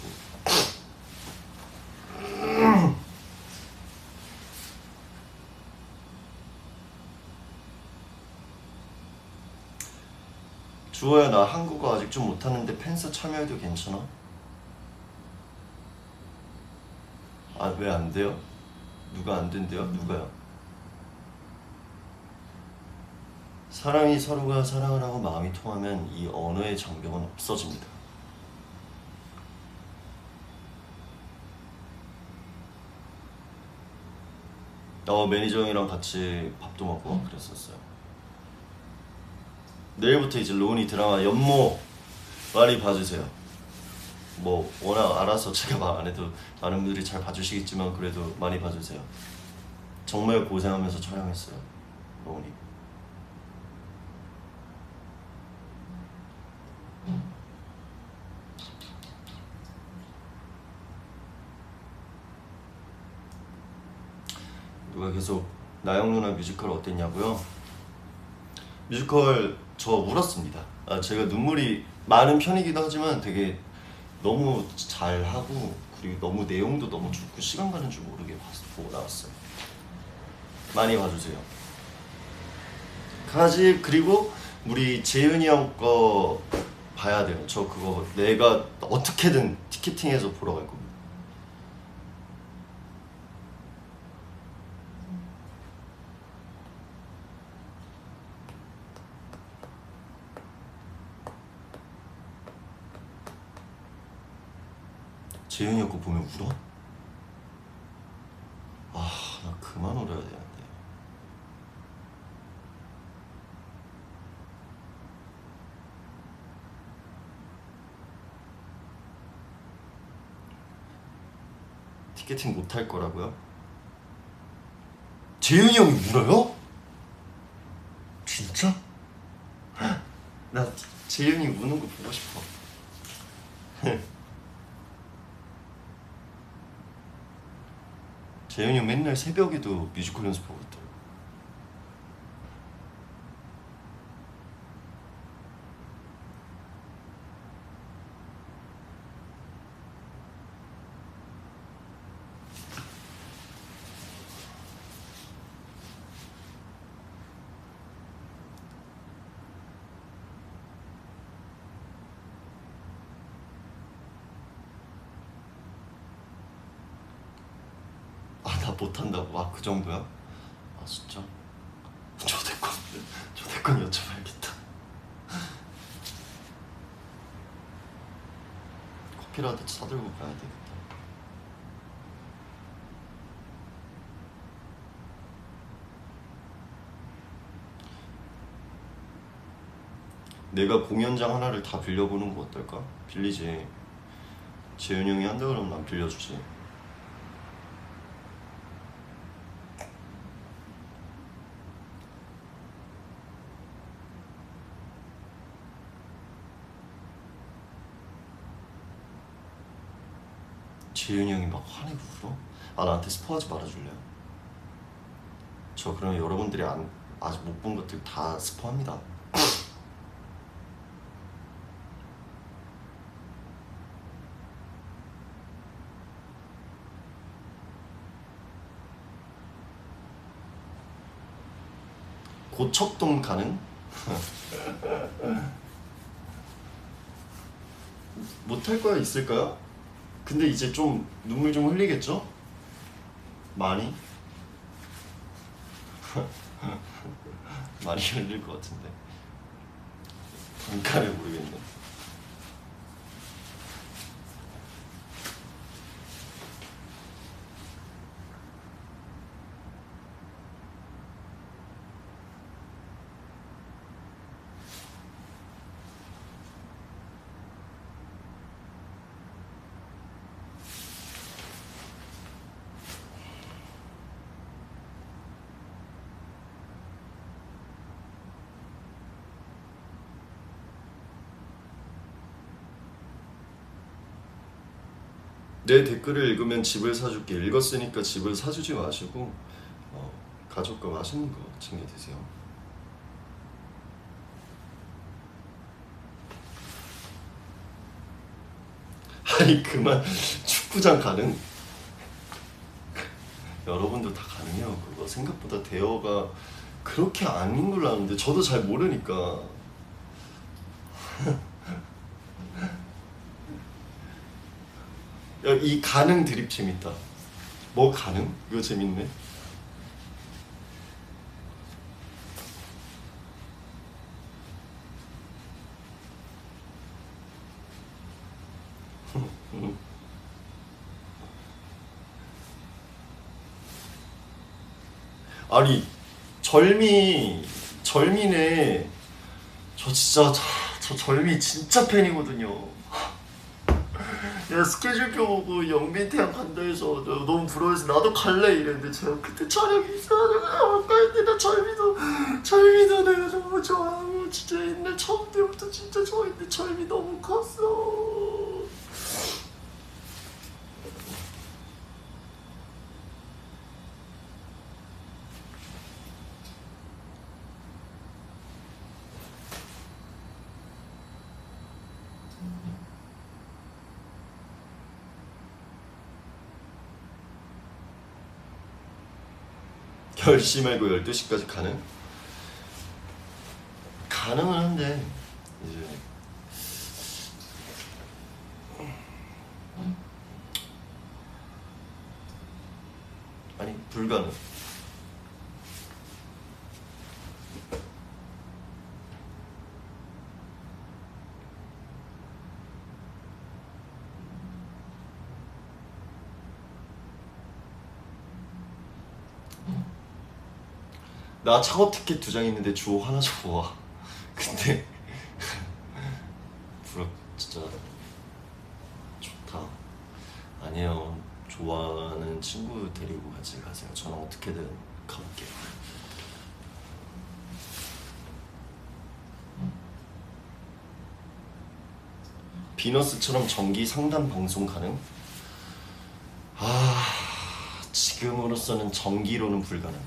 주호야 나 한국어 아직 좀 못하는데 팬사 참여해도 괜찮아? 아 왜 안 돼요? 누가 안 된대요? 누가요? 사람이 서로가 사랑을 하고 마음이 통하면 이 언어의 장벽은 없어집니다. 매니저 형이랑 같이 밥도 먹고 그랬었어요. 내일부터 이제 로운이 드라마 연모 많이 봐주세요. 뭐 워낙 알아서 제가 말 안 해도 많은 분들이 잘 봐주시겠지만 그래도 많이 봐주세요. 정말 고생하면서 촬영했어요. 로운이. 누가 계속 나영 누나 뮤지컬 어땠냐고요? 뮤지컬 저 울었습니다. 제가 눈물이 많은 편이기도 하지만 되게 너무 잘하고 그리고 너무 내용도 너무 좋고 시간 가는 줄 모르게 보고 나왔어요. 많이 봐주세요. 가지. 그리고 우리 재윤이 형 거 봐야 돼요. 저 그거 내가 어떻게든 티켓팅해서 보러 갈 겁니다. 재윤이 형 거 보면 울어? 아, 나 그만 울어야 되는데. 티켓팅 못 할 거라고요? 재윤이 형이 울어요? 진짜? 나 재윤이 우는 거 보고 싶어. 재윤이 형 맨날 새벽에도 뮤지컬 연습하고 있더라고. 아, 나 못한다고? 아, 그 정도야? 아, 진짜? 초대권 여쭤봐야겠다. 커피라도 사들고 가야 되겠다. 내가 공연장 하나를 다 빌려보는 거 어떨까? 빌리지. 재윤이 형이 한다 그러면 난 빌려주지. 재윤이 형이 막 화내고 울어? 아, 나한테 스포하지 말아줄래요? 저 그럼 여러분들이 아직 못 본 것들 다 스포합니다. 고척동 가능? 못할 거야 있을까요? 근데 이제 좀 눈물 좀 흘리겠죠? 많이? 많이 흘릴 것 같은데 단가를 모르겠네. 내 댓글을 읽으면 집을 사줄게. 읽었으니까 집을 사주지 마시고 가족과 맛있는 거 챙겨 드세요. 아니 그만. 축구장 가능? 여러분도 다 가능해요. 그거 생각보다 대여가 그렇게 아닌 걸로 아는데 저도 잘 모르니까. 야, 이 가능 드립 재밌다. 뭐 가능? 이거 재밌네. 아니 절미네. 저 진짜 저 절미 진짜 팬이거든요. 내가 스케줄 껴보고 영빈 태양 간다 해서 너무 부러워서 나도 갈래 이랬는데 제가 그때 촬영이 있어가지고 못 가는데 나 절미도 내가 너무 좋아하고 진짜 옛날 처음 때부터 진짜 좋아했는데 절미 너무 컸어. 열시 말고 12시까지 가능? 가능은 한데 이제 아니 불가능. 나 작업 티켓 2장 있는데 주호 하나 줘봐. 근데 부럽 진짜 좋다. 아니에요. 좋아하는 친구 데리고 같이 가세요. 저는 어떻게든 가볼게요. 비너스처럼 정기 상담 방송 가능? 아, 지금으로서는 정기로는 불가능.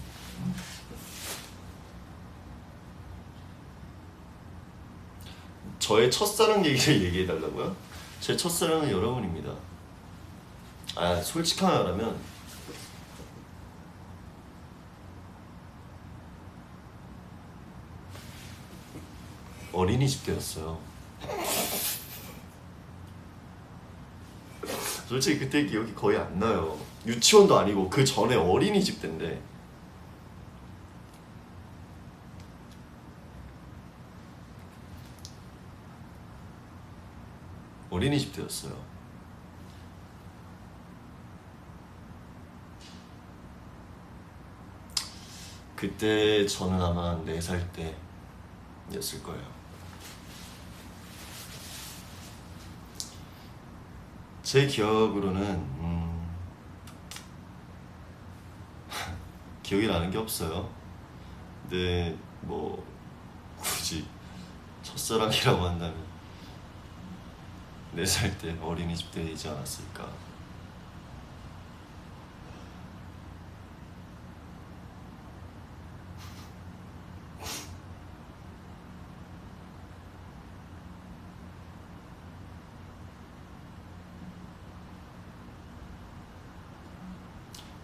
저의 첫사랑 얘기를 얘기해달라고요? 제 첫사랑은 여러분입니다. 아, 솔직하게 말하면 어린이집 때였어요. 솔직히 그때 기억이 거의 안 나요. 유치원도 아니고 그 전에 어린이집 때인데 어린이집 때였어요. 그때 저는 아마 4살 때였을 거예요. 제 기억으로는 기억이 나는 게 없어요. 근데 뭐 굳이 첫사랑이라고 한다면 4살 때 어린이집 때이지 않았을까.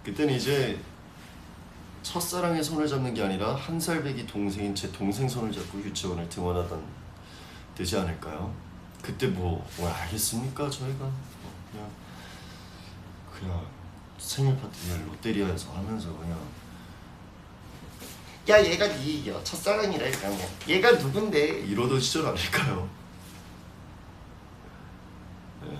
그때는 이제 첫사랑의 손을 잡는 게 아니라 1살 배기 동생인 제 동생 손을 잡고 유치원을 등원하던 되지 않을까요? 그때 뭐 알겠습니까? 저희가 그냥 생일 파티를 롯데리아에서 하면서 그냥 야 얘가 네 첫사랑이랄까 뭐 얘가 누군데 이러던 시절 아닐까요? 네.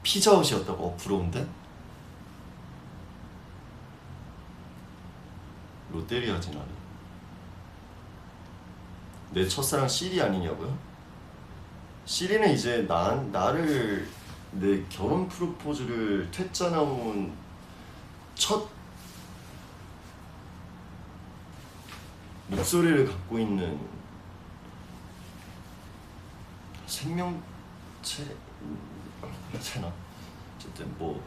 피자헛이었다고? 부러운데? 롯데리아지 나는. 내 첫사랑 시리 아니냐고요? 시리는 이제 나를 내 결혼 프로포즈를 퇴짜 나온 첫 목소리를 갖고 있는 생명체나 어쨌든 뭐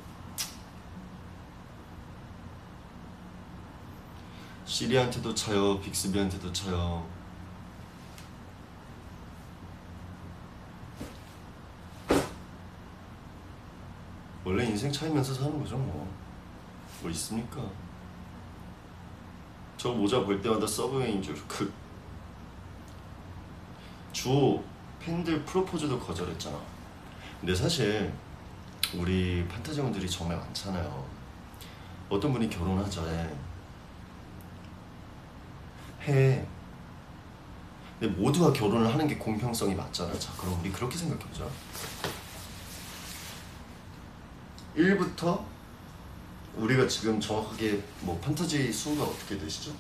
시리한테도 차요, 빅스비한테도 차요. 원래 인생 차이면서 사는 거죠 뭐 있습니까? 저 모자 볼 때마다 서브웨이인 줄. 주호 팬들 프로포즈도 거절했잖아. 근데 사실 우리 판타지원들이 정말 많잖아요. 어떤 분이 결혼하자 해. 근데 모두가 결혼을 하는 게 공평성이 맞잖아. 자, 그럼 우리 그렇게 생각해보자. 1부터 우리가 지금 정확하게 뭐 판타지 수가 어떻게 되시죠?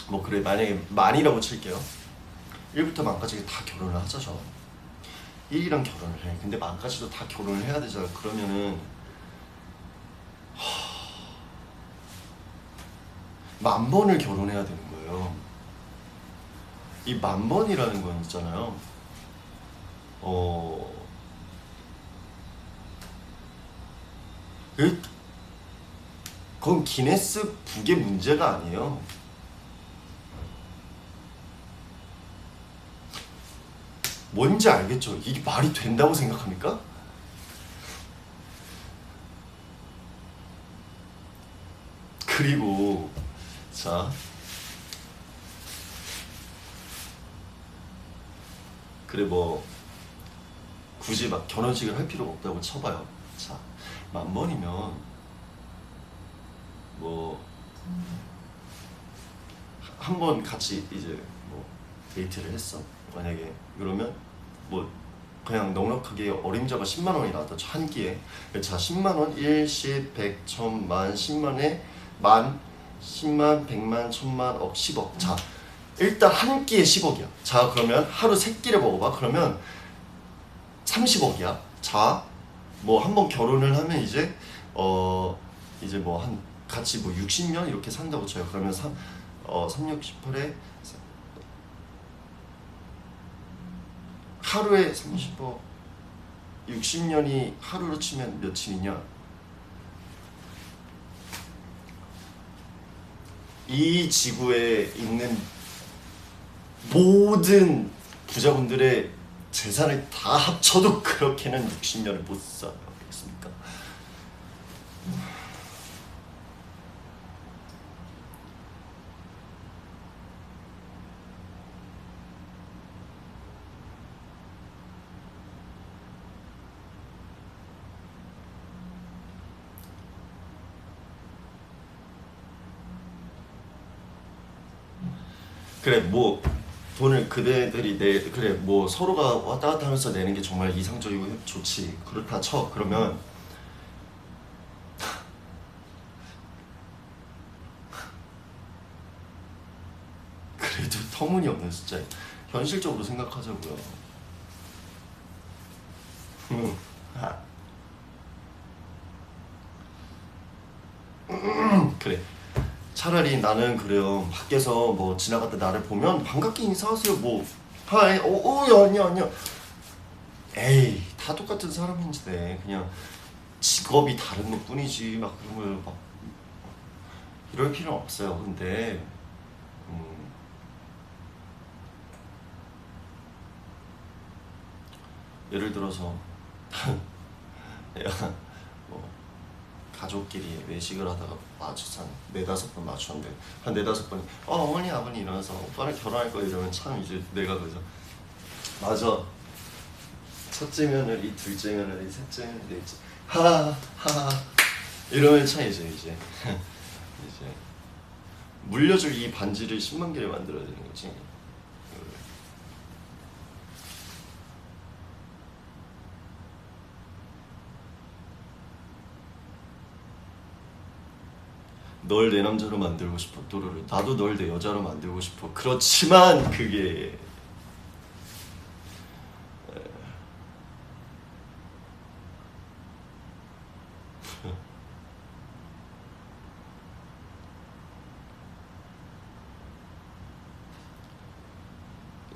뭐 그래 만약에 만이라고 칠게요. 1부터 만까지 다 결혼을 하자죠. 1이랑 결혼을 해. 근데 만까지도 다 결혼을 해야 되잖아. 그러면은 10,000번을 결혼해야 되는 거예요. 이 10,000번이라는 건 있잖아요. 그건 기네스 북의 문제가 아니에요. 뭔지 알겠죠? 이게 말이 된다고 생각합니까? 그리고 자 그래 뭐 굳이 막 결혼식을 할 필요가 없다고 쳐봐요. 자, 10,000번이면 뭐 한 번 같이 이제 뭐 데이트를 했어. 만약에 그러면 뭐 그냥 넉넉하게 어림잡아 10만 원이 나왔다. 한 끼에. 자, 10만 원, 1, 10, 100, 1000, 만, 10만에 만, 10만, 100만, 1000만, 억, 10억. 자, 일단 한 끼에 10억이야. 자, 그러면 하루 3끼를 먹어봐. 그러면 30억이야. 자, 뭐 한 번 결혼을 하면 이제 이제 뭐 한 같이 뭐 60년 이렇게 산다고 쳐요. 그러면 3, 6, 18에 하루에 30억 60년이 하루로 치면 며칠이냐? 이 지구에 있는 모든 부자분들의 재산을 다 합쳐도 그렇게는 60년을 못 살아요. 알겠습니까? 그래, 뭐 돈을 그대들이 그래, 뭐 서로가 왔다 갔다 하면서 내는 게 정말 이상적이고 좋지. 그렇다 쳐. 그러면 그래도 터무니없는 숫자. 현실적으로 생각하자고요. 그래. 차라리 나는 그래요. 밖에서 뭐 지나갈 때 나를 보면 반갑게 인사하세요. 뭐 하이, 야, 아니야, 아니야. 에이, 다 똑같은 사람인데 그냥 직업이 다른 것 뿐이지 막 그런 걸 막 이럴 필요는 없어요. 근데 음, 예를 들어서 내가 뭐 가족끼리 외식을 하다가 마주쳐 한 네다섯 번 맞췄는데 한 네다섯 번이 어머니 아버니 이러면서 오빠랑 결혼할 거야 이러면 참 이제 내가 그래서 맞아, 첫째 며느리, 둘째 며느리, 셋째 며느리, 하하 이러면 참 이제 이제 물려줄 이 반지를 10만 개를 만들어야 되는 거지. 널 내 남자로 만들고 싶어. 또르르. 나도 널 내 여자로 만들고 싶어. 그렇지만 그게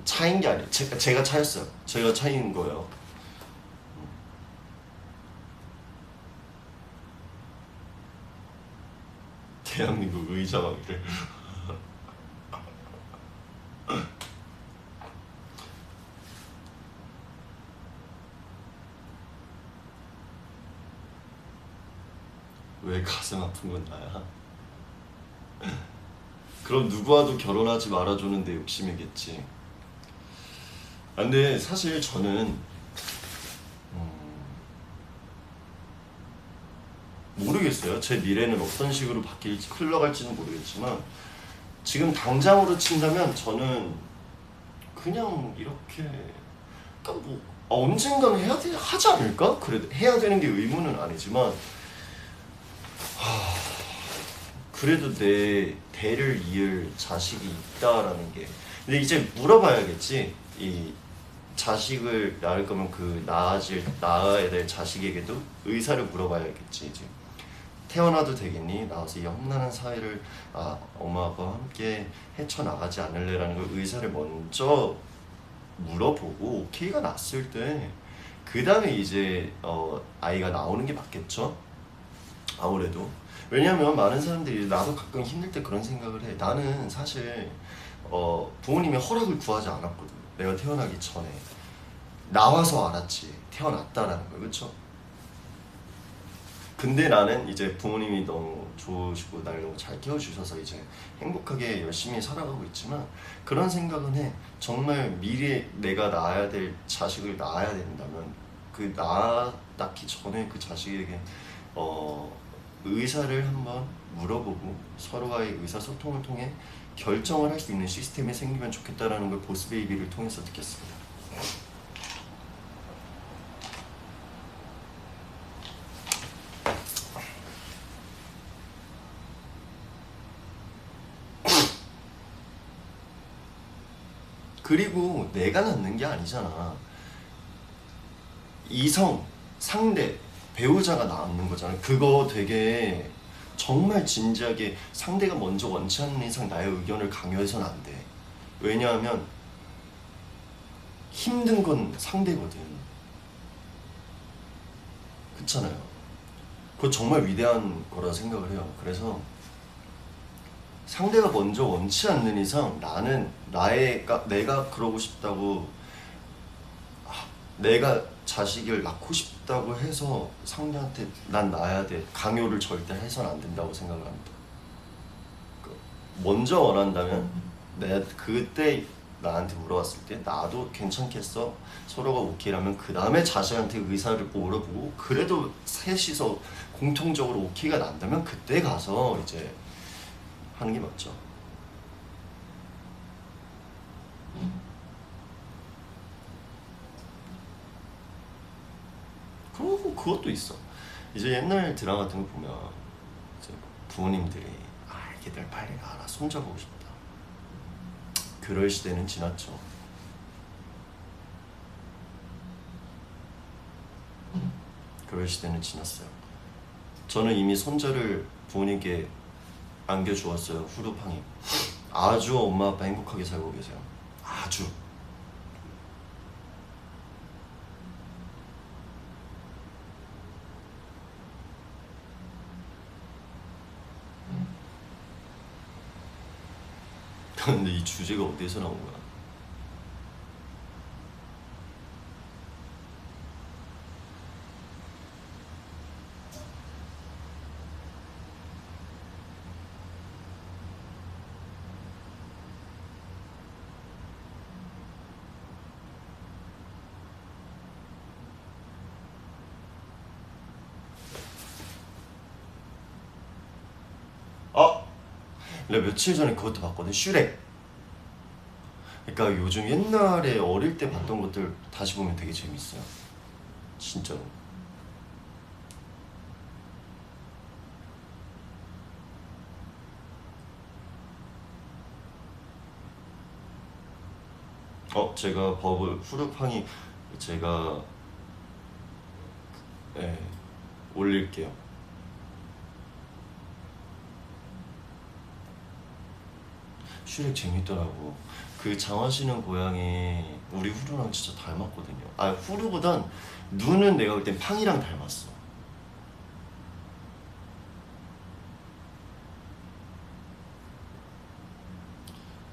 차인 게 아니에요. 제가 차였어요. 제가 차인 거예요. 대한민국 의자왕들. 왜 가슴 아픈 건 나야? 그럼 누구와도 결혼하지 말아주는 데 욕심이겠지. 아, 근데 사실 저는 모르겠어요. 제 미래는 어떤 식으로 바뀔지 흘러갈지는 모르겠지만 지금 당장으로 친다면 저는 그냥 이렇게 그러니까 뭐 언젠가는 하지 않을까? 그래도 해야 되는 게 의무는 아니지만 그래도 내 대를 이을 자식이 있다라는 게 근데 이제 물어봐야겠지. 이 자식을 낳을 거면 그 낳아야 될 자식에게도 의사를 물어봐야겠지. 이제 태어나도 되겠니? 나와서 이 험난한 사회를 엄마 아빠와 함께 헤쳐나가지 않을래라는 걸 의사를 먼저 물어보고 오케이가 났을 때 그 다음에 이제 아이가 나오는 게 맞겠죠? 아무래도 왜냐면 많은 사람들이 나도 가끔 힘들 때 그런 생각을 해. 나는 사실 부모님의 허락을 구하지 않았거든. 내가 태어나기 전에 나와서 알았지. 태어났다라는 걸. 그쵸? 근데 나는 이제 부모님이 너무 좋으시고 날 너무 잘 키워주셔서 이제 행복하게 열심히 살아가고 있지만 그런 생각은 해. 정말 미래에 내가 낳아야 될 자식을 낳아야 된다면 그 낳기 전에 그 자식에게 의사를 한번 물어보고 서로와의 의사소통을 통해 결정을 할 수 있는 시스템이 생기면 좋겠다라는 걸 보스베이비를 통해서 느꼈습니다. 그리고 내가 낳는 게 아니잖아. 이성, 상대, 배우자가 낳는 거잖아. 그거 되게 정말 진지하게 상대가 먼저 원치 않는 이상 나의 의견을 강요해서는 안 돼. 왜냐하면 힘든 건 상대거든. 그렇잖아요. 그거 정말 위대한 거라 생각을 해요. 그래서 상대가 먼저 원치 않는 이상 나는 내가 그러고 싶다고 내가 자식을 낳고 싶다고 해서 상대한테 난 낳아야 돼 강요를 절대 해서는 안 된다고 생각을 합니다. 먼저 원한다면 그때 나한테 물어봤을 때 나도 괜찮겠어? 서로가 오케이라면 그 다음에 자식한테 의사를 물어보고 그래도 셋이서 공통적으로 오케이가 난다면 그때 가서 이제 하는 게 맞죠. 그리고 그것도 있어. 이제 옛날 드라마 같은 거 보면 이제 부모님들이 애기들 빨리 가라 손잡고 싶다. 그럴 시대는 지났죠. 그럴 시대는 지났어요. 저는 이미 손자를 부모님께 안겨주었어요. 후루팡이. 아주 엄마 아빠 행복하게 살고 계세요. 아주. 근데 이 주제가 어디서 나온 거야? 내가 며칠 전에 그것도 봤거든. 슈렉. 그러니까 요즘 옛날에 어릴 때 봤던 것들 다시 보면 되게 재밌어요. 진짜로. 제가 후루팡이 제가 올릴게요. 슈렉 재밌더라고. 그 장화시는 고양이 우리 후루랑 진짜 닮았거든요. 후루보단 눈은 내가 볼 땐 팡이랑 닮았어.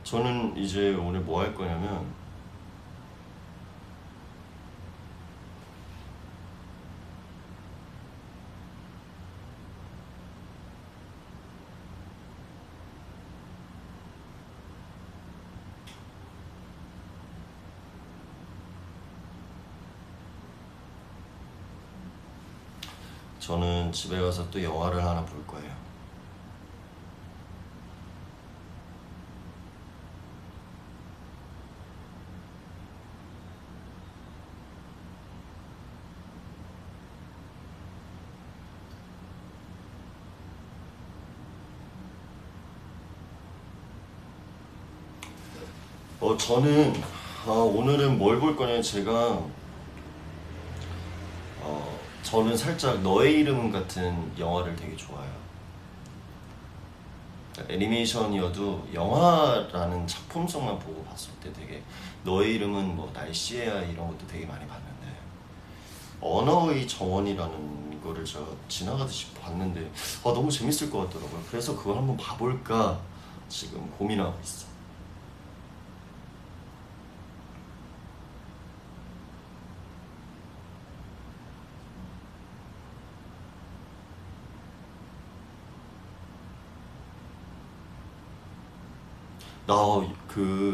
저는 이제 오늘 뭐 할 거냐면 저는 집에 가서 또 영화를 하나 볼 거예요. 저는 오늘은 뭘 볼 거냐면 저는 살짝 너의 이름은 같은 영화를 되게 좋아해요. 애니메이션이어도 영화라는 작품성만 보고 봤을 때 되게 너의 이름은 뭐 날씨야 이런 것도 되게 많이 봤는데 언어의 정원이라는 거를 제가 지나가듯이 봤는데 너무 재밌을 것 같더라고요. 그래서 그걸 한번 봐볼까 지금 고민하고 있어. 나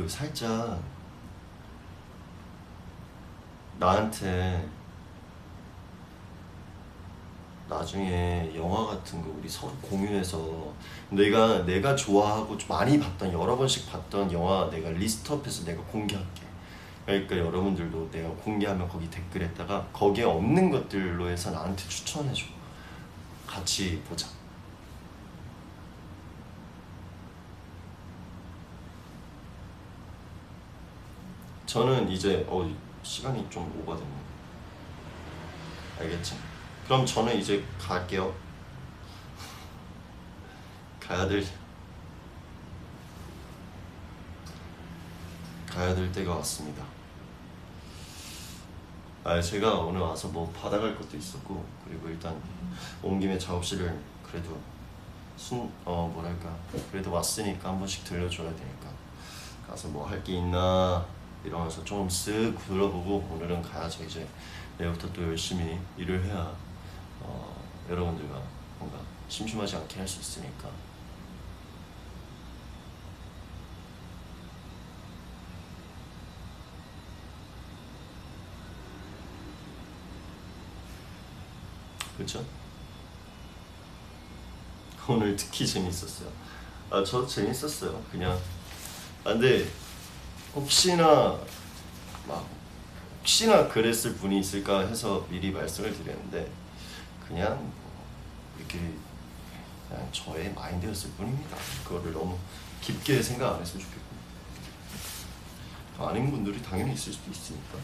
살짝 나한테 나중에 영화 같은 거 우리 서로 공유해서 내가 좋아하고 좀 많이 봤던 여러 번씩 봤던 영화 내가 리스트업해서 내가 공개할게. 그러니까 여러분들도 내가 공개하면 거기 댓글에다가 거기에 없는 것들로 해서 나한테 추천해줘. 같이 보자. 저는 이제 시간이 좀 오버됐네. 알겠지? 그럼 저는 이제 갈게요. 가야 될 때가 왔습니다. 제가 오늘 와서 뭐 받아갈 것도 있었고, 그리고 일단 온 김에 작업실을 그래도 뭐랄까, 그래도 왔으니까 한 번씩 들려줘야 되니까 가서 뭐 할 게 있나 이러면서 좀 쓱 둘러보고 오늘은 가야죠. 이제 내일부터 또 열심히 일을 해야 여러분들과 뭔가 심심하지 않게 할 수 있으니까. 그쵸? 오늘 특히 재밌었어요. 저도 재밌었어요. 그냥. 근데 혹시나 막 혹시나 그랬을 분이 있을까 해서 미리 말씀을 드렸는데 그냥 우리끼리 그냥 저의 마인드였을 뿐입니다. 그거를 너무 깊게 생각 안 했으면 좋겠고. 아닌 분들이 당연히 있을 수도 있으니까.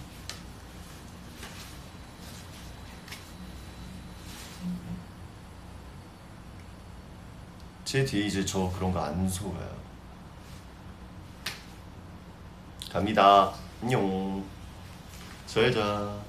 제 뒤에 이제 저 그런 거 안 속아요. 갑니다. 안녕. 잘 자.